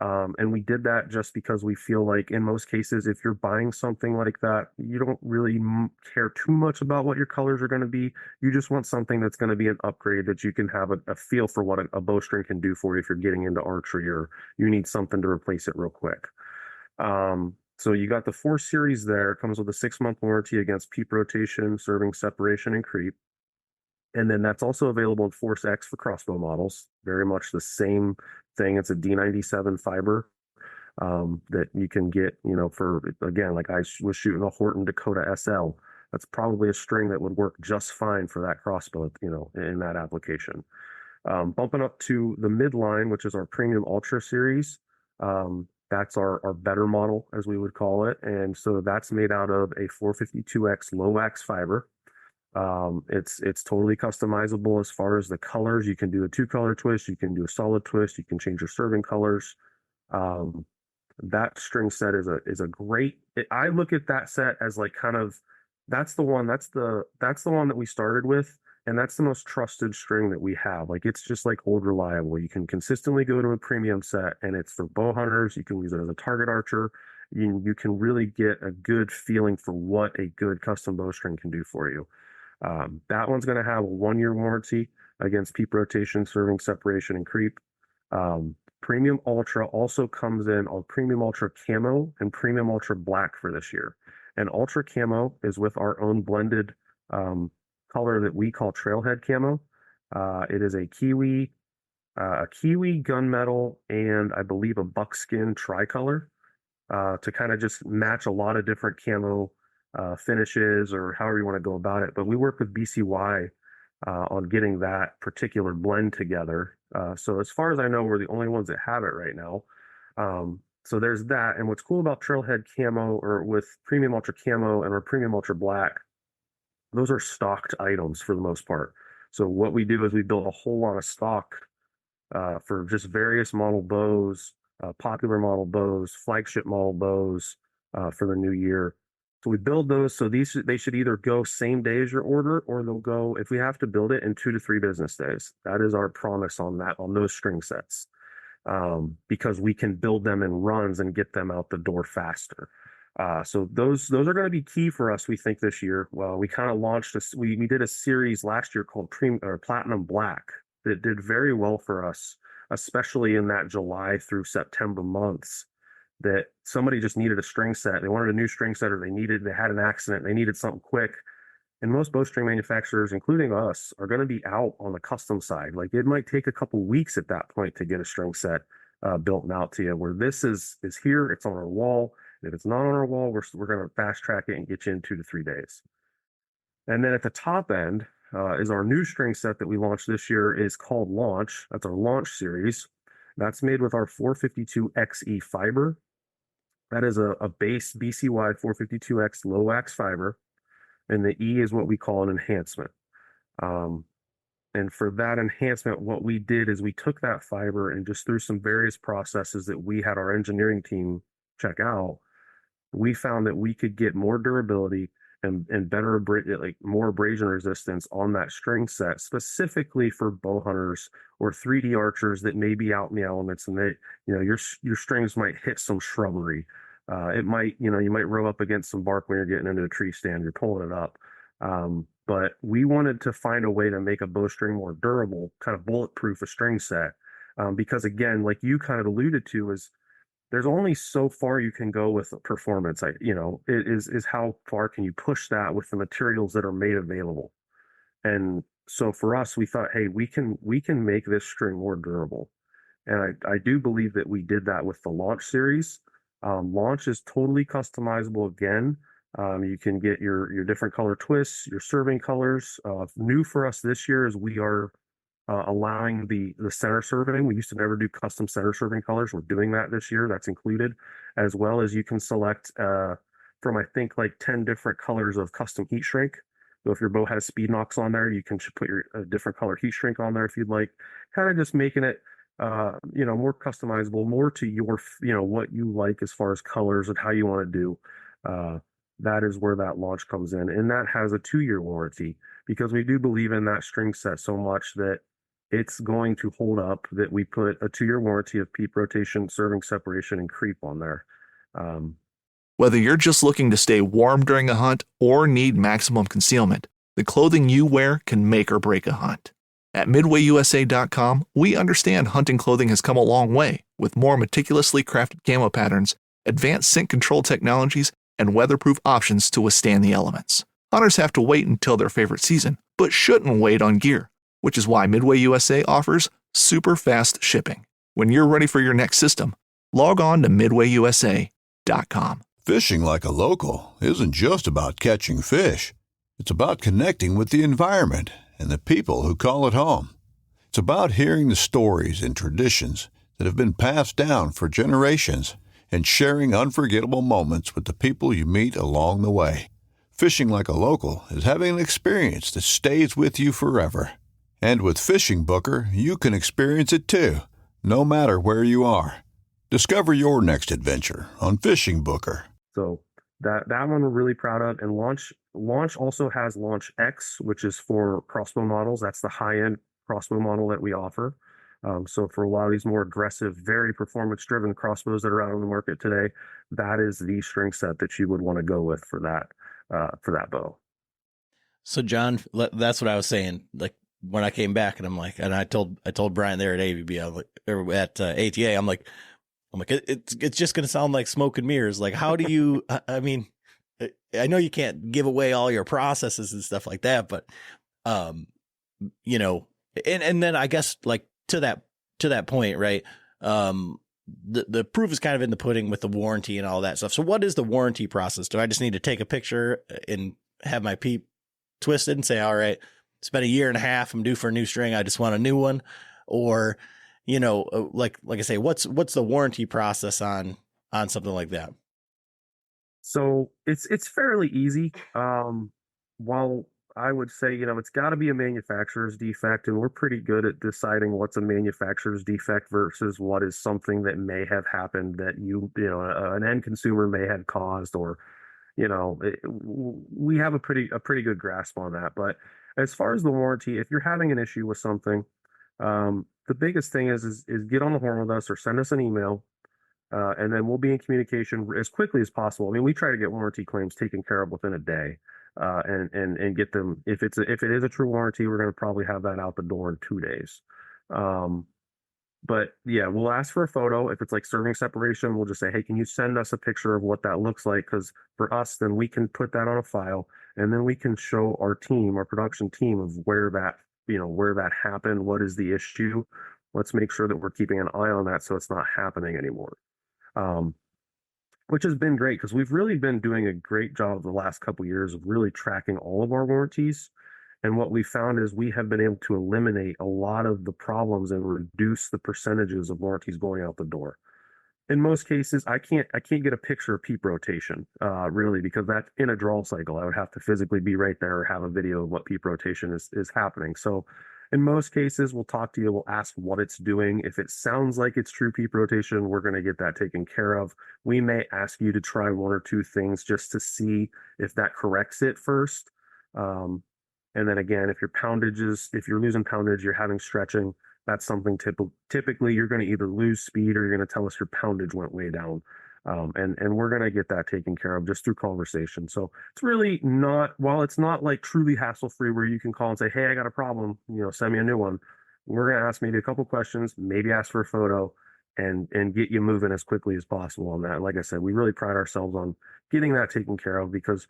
[SPEAKER 5] And we did that just because we feel like in most cases, if you're buying something like that, you don't really care too much about what your colors are going to be. You just want something that's going to be an upgrade that you can have a feel for what a bowstring can do for you if you're getting into archery or you need something to replace it real quick. So you got the 4 Series there. It comes with a 6-month warranty against peep rotation, serving separation, and creep. And then that's also available in Force X for crossbow models. Very much the same thing. It's a D97 fiber that you can get, for, again, like I was shooting a Horton Dakota SL. That's probably a string that would work just fine for that crossbow, in that application. Bumping up to the midline, which is our Premium Ultra series. That's our better model, as we would call it. And so that's made out of a 452X low wax fiber. It's totally customizable as far as the colors. You can do a 2-color twist, you can do a solid twist, you can change your serving colors. That string set is a great, I look at that set as like kind of, that's the one that we started with. And that's the most trusted string that we have. Like, it's just like old reliable. You can consistently go to a premium set, and it's for bow hunters. You can use it as a target archer. You can really get a good feeling for what a good custom bowstring can do for you. That one's going to have a 1-year warranty against peep rotation, serving separation, and creep. Premium Ultra also comes in on Premium Ultra Camo and Premium Ultra Black for this year. And Ultra Camo is with our own blended color that we call Trailhead Camo. It is a kiwi gunmetal, and I believe a buckskin tricolor to kind of just match a lot of different camo finishes, or however you want to go about it. But we work with BCY on getting that particular blend together. So as far as I know, we're the only ones that have it right now. So there's that. And what's cool about Trailhead Camo, or with Premium Ultra Camo and our Premium Ultra Black, those are stocked items for the most part. So what we do is we build a whole lot of stock for just various model bows, popular model bows, flagship model bows for the new year. So we build those. So they should either go same day as your order, or they'll go, if we have to build it, in 2 to 3 business days. That is our promise on those string sets, because we can build them in runs and get them out the door faster. So those are going to be key for us, we think, this year. Well, we kind of launched we did a series last year called Platinum Black that did very well for us, especially in that July through September months, that somebody just needed a string set. They wanted a new string set, or they had an accident, they needed something quick. And most bowstring manufacturers, including us, are going to be out on the custom side. Like, it might take a couple weeks at that point to get a string set built and out to you, where this is here, it's on our wall. If it's not on our wall, we're going to fast track it and get you in 2 to 3 days. And then at the top end is our new string set that we launched this year, is called Launch. That's our Launch series. That's made with our 452XE fiber. That is a base BCY 452X low wax fiber. And the E is what we call an enhancement. And for that enhancement, what we did is we took that fiber, and just through some various processes that we had our engineering team check out, we found that we could get more durability and better, more abrasion resistance on that string set, specifically for bow hunters or 3D archers that may be out in the elements, and that, your strings might hit some shrubbery. It might, you might row up against some bark when you're getting into a tree stand, you're pulling it up. But we wanted to find a way to make a bowstring more durable, kind of bulletproof a string set. Because again, like you kind of alluded to, is there's only so far you can go with performance. It is how far can you push that with the materials that are made available. And so for us, we thought, hey, we can make this string more durable. And I do believe that we did that with the Launch series. Launch is totally customizable again. You can get your different color twists, your serving colors. New for us this year is we are allowing the center serving. We used to never do custom center serving colors. We're doing that this year. That's included, as well as you can select from, I think, like 10 different colors of custom heat shrink. So if your bow has speed knocks on there, you can put your different color heat shrink on there if you'd like. Kind of just making it more customizable, more to your, what you like as far as colors and how you want to do. that is where that launch comes in. And that has a 2-year warranty, because we do believe in that string set so much that it's going to hold up, that we put a 2-year warranty of peep rotation, serving separation, and creep on there.
[SPEAKER 3] Whether you're just looking to stay warm during a hunt or need maximum concealment, the clothing you wear can make or break a hunt. At MidwayUSA.com, we understand hunting clothing has come a long way, with more meticulously crafted camo patterns, advanced scent control technologies, and weatherproof options to withstand the elements. Hunters have to wait until their favorite season, but shouldn't wait on gear, which is why Midway USA offers super fast shipping. When you're ready for your next system, log on to MidwayUSA.com.
[SPEAKER 8] Fishing like a local isn't just about catching fish. It's about connecting with the environment and the people who call it home. It's about hearing the stories and traditions that have been passed down for generations and sharing unforgettable moments with the people you meet along the way. Fishing like a local is having an experience that stays with you forever. And with Fishing Booker, you can experience it too, no matter where you are. Discover your next adventure on Fishing Booker.
[SPEAKER 5] So that one we're really proud of. And Launch also has Launch X, which is for crossbow models. That's the high-end crossbow model that we offer. So for a lot of these more aggressive, very performance-driven crossbows that are out on the market today, that is the string set that you would want to go with for that bow.
[SPEAKER 4] So John, that's what I was saying. Like when I came back, and I'm like, and I told Brian there at ABB, I'm like, or at ATA, I'm like, it's just going to sound like smoke and mirrors. Like, how do you, I mean, I know you can't give away all your processes and stuff like that, but, you know, and then I guess like to that point, right. The proof is kind of in the pudding with the warranty and all that stuff. So what is the warranty process? Do I just need to take a picture and have my peep twisted and say, all right, it's been 1.5 years. I'm due for a new string. I just want a new one. Or, you know, like I say, what's the warranty process on something like that?
[SPEAKER 5] So it's fairly easy. While I would say, you know, it's got to be a manufacturer's defect, and we're pretty good at deciding what's a manufacturer's defect versus what is something that may have happened that you know, an end consumer may have caused, or, you know, we have a pretty good grasp on that. But as far as the warranty, if you're having an issue with something, the biggest thing is get on the horn with us or send us an email, and then we'll be in communication as quickly as possible. I mean, we try to get warranty claims taken care of within a day, and get them. If it is a true warranty, we're going to probably have that out the door in 2 days. But yeah, we'll ask for a photo. If it's like serving separation, we'll just say, hey, can you send us a picture of what that looks like? Because for us, then we can put that on a file, and then we can show our production team of where that happened. What is the issue? Let's make sure that we're keeping an eye on that so it's not happening anymore. Which has been great, because we've really been doing a great job the last couple of years of really tracking all of our warranties. And what we found is we have been able to eliminate a lot of the problems and reduce the percentages of warranties going out the door. In most cases, I can't get a picture of peep rotation, really, because that's in a draw cycle. I would have to physically be right there or have a video of what peep rotation is happening. So in most cases, we'll talk to you, we'll ask what it's doing. If it sounds like it's true peep rotation, we're going to get that taken care of. We may ask you to try 1 or 2 things just to see if that corrects it first. And then again, if you're losing poundage, you're having stretching, that's something typically you're going to either lose speed or you're going to tell us your poundage went way down. And we're going to get that taken care of just through conversation. So it's really while it's not like truly hassle-free where you can call and say, hey, I got a problem, you know, send me a new one. We're going to ask maybe a couple questions, maybe ask for a photo, and get you moving as quickly as possible on that. And like I said, we really pride ourselves on getting that taken care of, because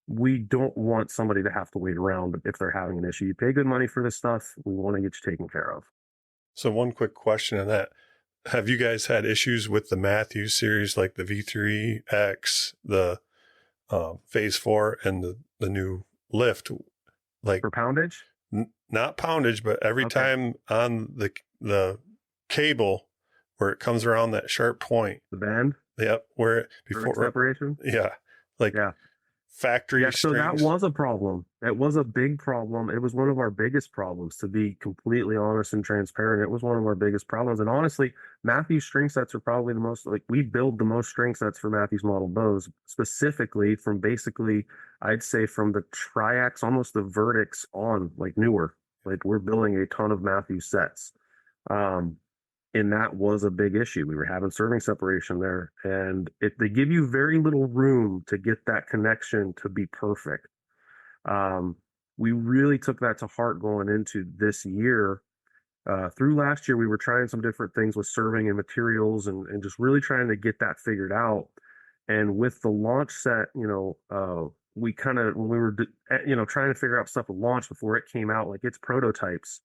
[SPEAKER 5] we don't want somebody to have to wait around if they're having an issue. You pay good money for this stuff. We want to get you taken care of.
[SPEAKER 6] So one quick question on that. Have you guys had issues with the Matthews series, like the V3X, the Phase 4, and the new lift? Like
[SPEAKER 5] for poundage?
[SPEAKER 6] Not poundage, but every time on the cable where it comes around that sharp point.
[SPEAKER 5] The bend?
[SPEAKER 6] Yep. Where before
[SPEAKER 5] separation?
[SPEAKER 6] Yeah. Like,
[SPEAKER 5] yeah.
[SPEAKER 6] factory
[SPEAKER 5] Yeah, so that
[SPEAKER 6] strings?
[SPEAKER 5] was a problem. It was a big problem. It was one of our biggest problems, to be completely honest and transparent. It was one of our biggest problems. And honestly, Matthews string sets are probably the most, like, we build the most string sets for Matthews model bows, specifically from basically, I'd say from the triax, almost the verdicts on, like, newer. Like, we're building a ton of Matthews sets. And that was a big issue. We were having serving separation there, and they give you very little room to get that connection to be perfect. We really took that to heart going into this year. Through last year, we were trying some different things with serving and materials, and just really trying to get that figured out. And with the launch set, we kind of, when we were, trying to figure out stuff with launch before it came out, like its prototypes,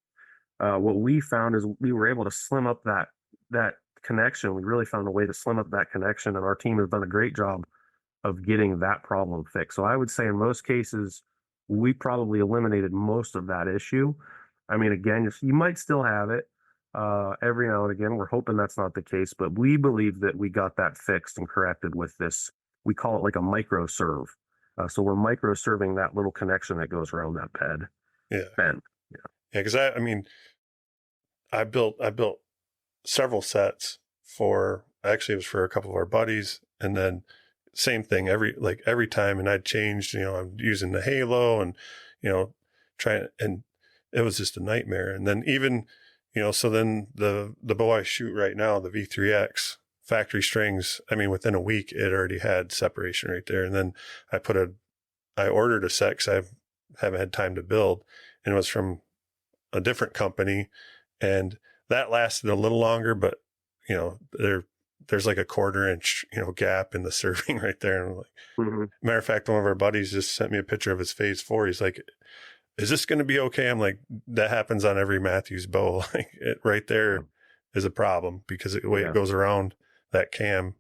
[SPEAKER 5] what we found is we were able to slim up that connection. We really found a way to slim up that connection, and our team has done a great job of getting that problem fixed. So I would say in most cases, we probably eliminated most of that issue. I mean, again, you might still have it every now and again. We're hoping that's not the case, but we believe that we got that fixed and corrected with this. We call it like a micro serve. So we're micro serving that little connection that goes around that bend.
[SPEAKER 6] Yeah, because I built several sets for, actually it was for a couple of our buddies, and then same thing every time, and I'd changed, I'm using the halo and and it was just a nightmare. And then even so then the bow I shoot right now, the V3X factory strings, I mean, within a week it already had separation right there. And then I ordered a set because I haven't had time to build, and it was from a different company, and that lasted a little longer, but there's like a 1/4 inch, gap in the serving right there. And matter of fact, one of our buddies just sent me a picture of his phase 4. He's like, is this going to be okay? I'm like, that happens on every Matthews bow. Like, it right there is a problem, because the way it goes around that cam,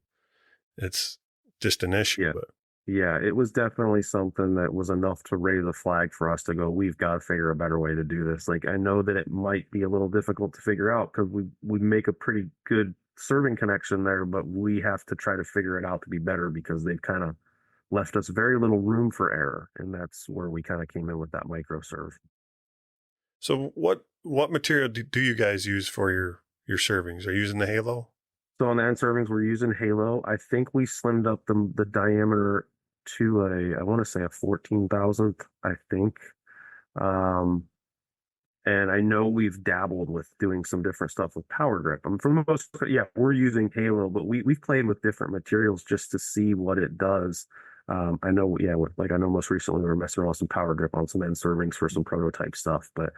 [SPEAKER 6] it's just an issue. But
[SPEAKER 5] yeah, it was definitely something that was enough to raise a flag for us to go, we've got to figure a better way to do this. Like, I know that it might be a little difficult to figure out because we make a pretty good serving connection there, but we have to try to figure it out to be better, because they've kind of left us very little room for error. And that's where we kind of came in with that micro serve.
[SPEAKER 6] So what material do you guys use for your servings? Are you using the halo?
[SPEAKER 5] So on the end servings, we're using halo. I think we slimmed up the diameter to I want to say a 14,000th, I think. And I know we've dabbled with doing some different stuff with power grip. For the most part, we're using halo, but we've played with different materials just to see what it does. I know, I know most recently we were messing around with some power grip on some end servings for some prototype stuff, but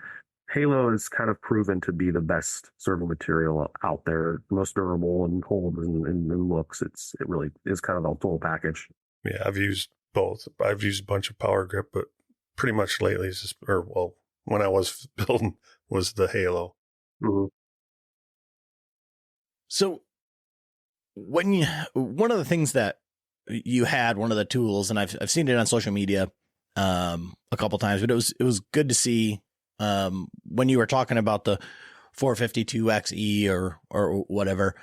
[SPEAKER 5] halo is kind of proven to be the best servo material out there, most durable and holds and looks. It really is kind of the total package.
[SPEAKER 6] Yeah, I've used both. I've used a bunch of power grip, but pretty much lately it's just, when I was building, was the halo.
[SPEAKER 5] Mm-hmm.
[SPEAKER 4] So one of the things that you had, one of the tools, and I've seen it on social media a couple times, but it was good to see when you were talking about the 452XE or whatever,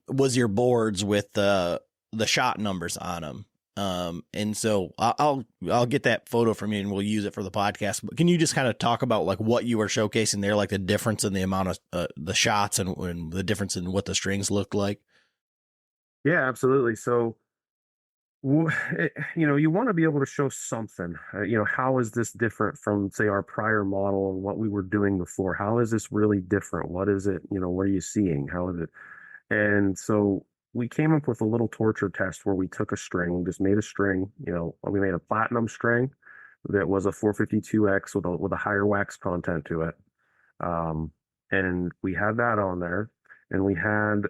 [SPEAKER 4] was your boards with the shot numbers on them. And so I'll get that photo from you and we'll use it for the podcast. But can you just kind of talk about like what you were showcasing there, like the difference in the amount of the shots and the difference in what the strings looked like?
[SPEAKER 5] Yeah, absolutely. So, you want to be able to show something, how is this different from, say, our prior model and what we were doing before? How is this really different? What is it? What are you seeing? How is it? And so we came up with a little torture test where we took a string, just made a string, we made a platinum string that was a 452X with a higher wax content to it. And we had that on there, and we had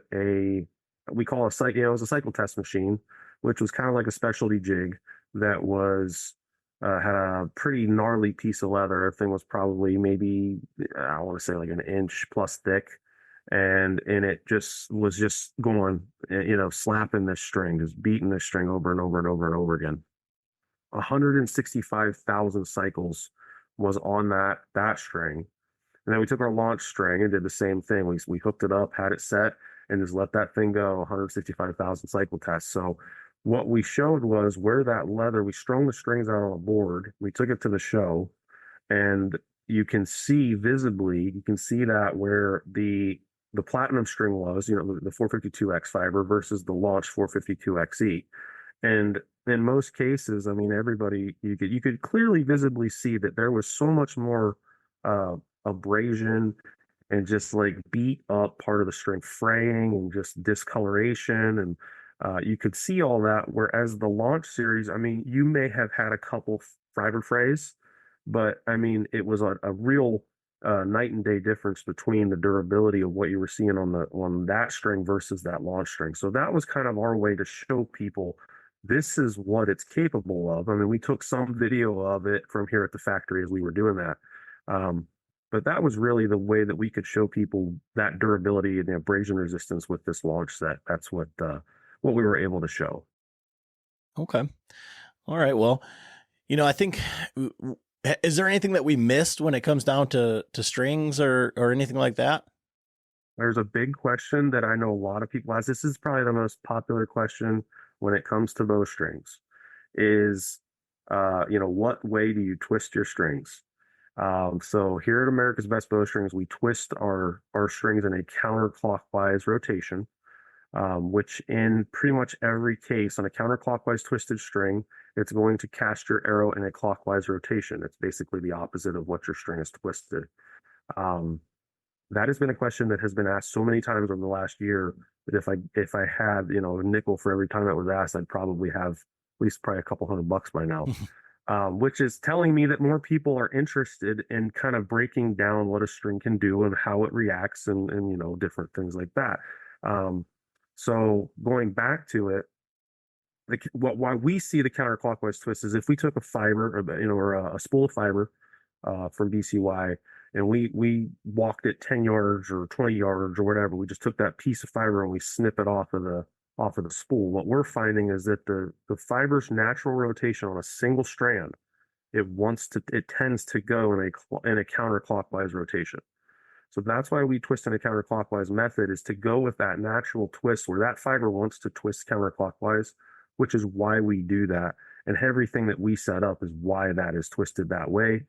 [SPEAKER 5] we call it it was a cycle test machine, which was kind of like a specialty jig that was, had a pretty gnarly piece of leather. Everything was probably maybe, I want to say like an inch plus thick. And it was just going, slapping this string, just beating this string over and over and over and over again. 165,000 cycles was on that string. And then we took our launch string and did the same thing. We hooked it up, had it set, and just let that thing go. 165,000 cycle tests. So what we showed was where that leather, we strung the strings out on a board, we took it to the show, and you can see visibly, you can see that where the platinum string was, the 452X fiber versus the launch 452XE. And in most cases, I mean, everybody, you could clearly visibly see that there was so much more abrasion and just like beat up part of the string fraying and just discoloration. And you could see all that. Whereas the launch series, I mean, you may have had a couple fiber frays, but I mean, it was a real night and day difference between the durability of what you were seeing on that string versus that launch string. So that was kind of our way to show people this is what it's capable of. I mean, we took some video of it from here at the factory as we were doing that. But that was really the way that we could show people that durability and the abrasion resistance with this launch set. That's what we were able to show.
[SPEAKER 4] Okay. All right. Well, I think, is there anything that we missed when it comes down to strings or anything like that?
[SPEAKER 5] There's a big question that I know a lot of people ask. This is probably the most popular question when it comes to bowstrings is, what way do you twist your strings? So here at America's Best Bowstrings, we twist our strings in a counterclockwise rotation, which in pretty much every case on a counterclockwise twisted string, it's going to cast your arrow in a clockwise rotation. It's basically the opposite of what your string is twisted. That has been a question that has been asked so many times over the last year that if I had, a nickel for every time that was asked, I'd probably have at least probably a couple $100 by now. Which is telling me that more people are interested in kind of breaking down what a string can do and how it reacts and different things like that. So going back to it, why we see the counterclockwise twist is if we took a fiber or a spool of fiber from BCY and we walked it 10 yards or 20 yards or whatever, we just took that piece of fiber and we snip it off of the spool. What we're finding is that the fiber's natural rotation on a single strand, it tends to go in a counterclockwise rotation. So that's why we twist in a counterclockwise method, is to go with that natural twist where that fiber wants to twist counterclockwise, which is why we do that. And everything that we set up is why that is twisted that way,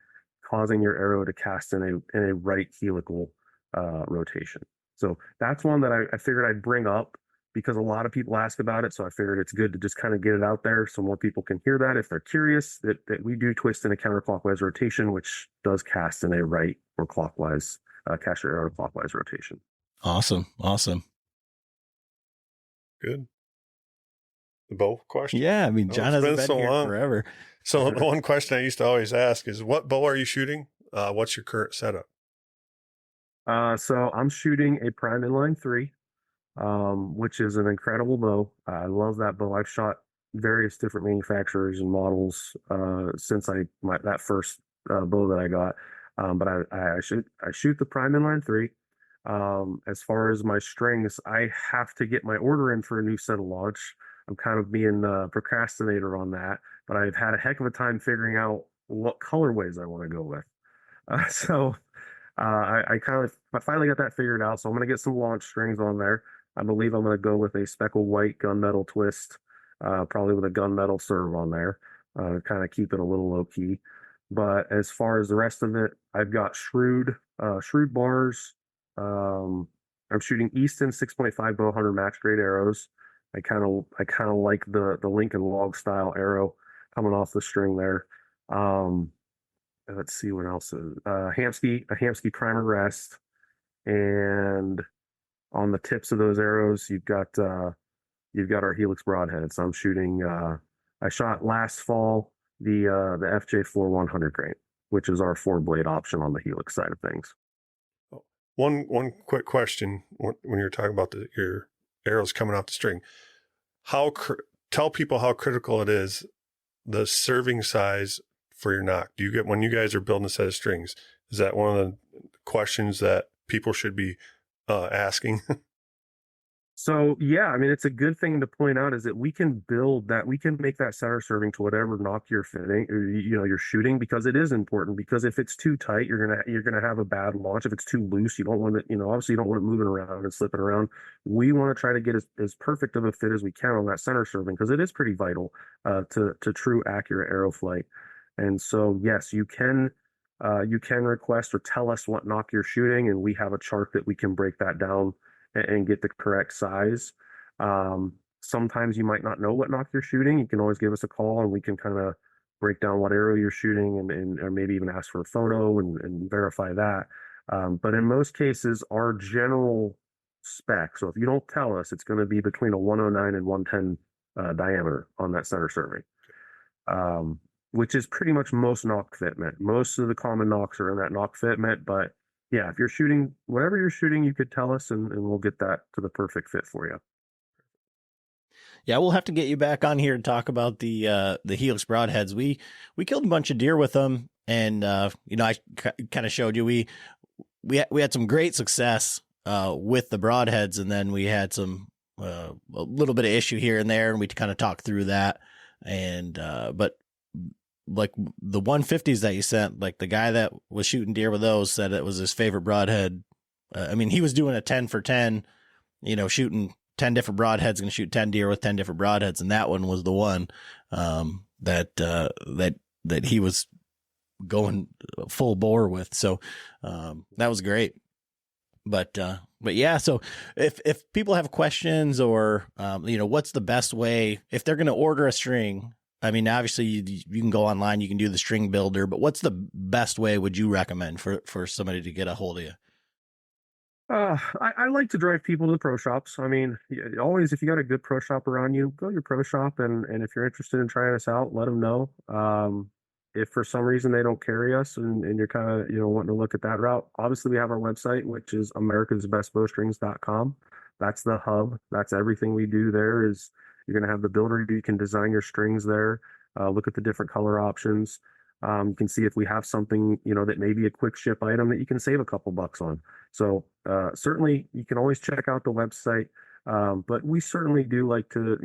[SPEAKER 5] causing your arrow to cast in a right helical rotation. So that's one that I figured I'd bring up, because a lot of people ask about it. So I figured it's good to just kind of get it out there so more people can hear that if they're curious, that we do twist in a counterclockwise rotation, which does cast in a right or clockwise, cast your arrow clockwise rotation.
[SPEAKER 4] Awesome.
[SPEAKER 6] Good. The bow question?
[SPEAKER 4] Yeah. I mean, John has been
[SPEAKER 6] so
[SPEAKER 4] here
[SPEAKER 6] long.
[SPEAKER 4] forever.
[SPEAKER 6] So the one question I used to always ask is, what bow are you shooting? What's your current setup?
[SPEAKER 5] So I'm shooting a Bryant Lyon 3. Which is an incredible bow. I love that bow. I've shot various different manufacturers and models since that first bow that I got. But I shoot the Bryant Lyon 3. As far as my strings, I have to get my order in for a new set of launch. I'm kind of being a procrastinator on that, but I've had a heck of a time figuring out what colorways I want to go with. So I finally got that figured out. So I'm going to get some launch strings on there. I believe I'm going to go with a speckled white gunmetal twist, probably with a gunmetal serve on there, kind of keep it a little low key. But as far as the rest of it, I've got shrewd bars. I'm shooting Easton 6.5 Bowhunter max grade arrows. I kind of like the Lincoln log style arrow coming off the string there. Let's see what else is a Hamskea primer rest, and on the tips of those arrows, you've got our Helix broadhead. So I'm shooting. I shot last fall the FJ4 100 grain, which is our 4-blade option on the Helix side of things.
[SPEAKER 6] One quick question when you're talking about your arrows coming off the string, tell people how critical it is, the serving size for your nock. Do you get, when you guys are building a set of strings, is that one of the questions that people should be asking?
[SPEAKER 5] So yeah, I mean, it's a good thing to point out is that we can make that center serving to whatever knock you're fitting, or you're shooting, because it is important. Because if it's too tight, you're gonna have a bad launch. If it's too loose, you don't want it, obviously you don't want it moving around and slipping around. We want to try to get as perfect of a fit as we can on that center serving, because it is pretty vital to true accurate arrow flight. And so yes, you can request or tell us what knock you're shooting, and we have a chart that we can break that down and get the correct size. Sometimes you might not know what knock you're shooting. You can always give us a call and we can kind of break down what arrow you're shooting, and or maybe even ask for a photo and verify that. But in most cases, our general spec, so if you don't tell us, it's going to be between a 109 and 110 diameter on that center serving, which is pretty much most knock fitment. Most of the common knocks are in that knock fitment, but yeah, if you're shooting whatever you're shooting, you could tell us, and we'll get that to the perfect fit for you.
[SPEAKER 4] Yeah, we'll have to get you back on here and talk about the Helix broadheads. We killed a bunch of deer with them, and I kind of showed you we had some great success with the broadheads, and then we had some a little bit of issue here and there, and we kind of talked through that. And but like the 150s that you sent, like the guy that was shooting deer with those said it was his favorite broadhead. I mean, he was doing a 10 for 10, shooting 10 different broadheads, going to shoot 10 deer with 10 different broadheads. And that one was the one that he was going full bore with. So that was great. But yeah, so if people have questions or, what's the best way, if they're going to order a string, I mean, obviously you can go online, you can do the string builder, but what's the best way would you recommend for somebody to get a hold of you?
[SPEAKER 5] I like to drive people to the pro shops. I mean, always, if you got a good pro shop around you, go to your pro shop, and if you're interested in trying us out, let them know. If for some reason they don't carry us and you're kind of, wanting to look at that route, obviously we have our website, which is americasbestbowstrings.com. That's the hub. That's everything we do there. Is you're going to have the builder. You can design your strings there. Look at the different color options. You can see if we have something, that may be a quick ship item that you can save a couple bucks on. So certainly you can always check out the website. But we certainly do like to,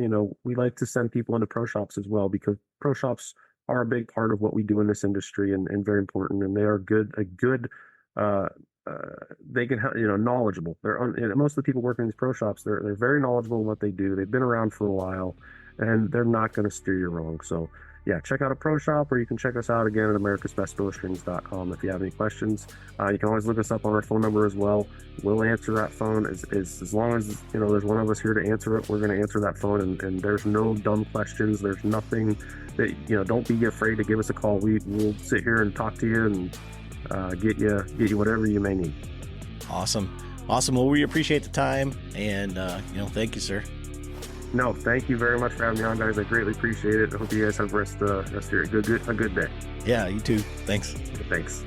[SPEAKER 5] we like to send people into pro shops as well, because pro shops are a big part of what we do in this industry, and very important. And they are they can help, knowledgeable. Most of the people working in these pro shops, they're very knowledgeable in what they do. They've been around for a while, and they're not going to steer you wrong. So yeah, check out a pro shop, or you can check us out again at americasbestbowstrings.com if you have any questions. You can always look us up on our phone number as well. We'll answer that phone as long as there's one of us here to answer it. We're going to answer that phone, and there's no dumb questions. There's nothing that don't be afraid to give us a call. We'll sit here and talk to you and get you whatever you may need.
[SPEAKER 4] Awesome. Well, we appreciate the time, and thank you, sir.
[SPEAKER 5] No, thank you very much for having me on, guys. I greatly appreciate it. I hope you guys have rest of your a good day.
[SPEAKER 4] Yeah, you too. Thanks.
[SPEAKER 5] Thanks.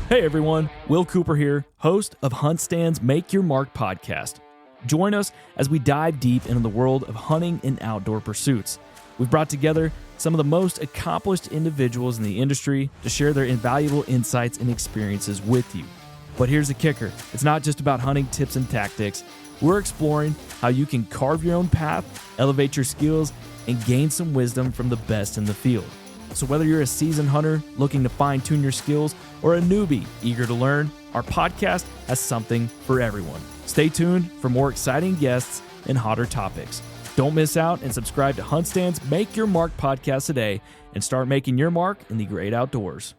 [SPEAKER 2] Hey everyone, Will Cooper here, host of HuntStand's Make Your Mark podcast. Join us as we dive deep into the world of hunting and outdoor pursuits. We've brought together some of the most accomplished individuals in the industry to share their invaluable insights and experiences with you. But here's the kicker. It's not just about hunting tips and tactics. We're exploring how you can carve your own path, elevate your skills, and gain some wisdom from the best in the field. So whether you're a seasoned hunter looking to fine-tune your skills or a newbie eager to learn, our podcast has something for everyone. Stay tuned for more exciting guests and hotter topics. Don't miss out and subscribe to HuntStand's Make Your Mark podcast today and start making your mark in the great outdoors.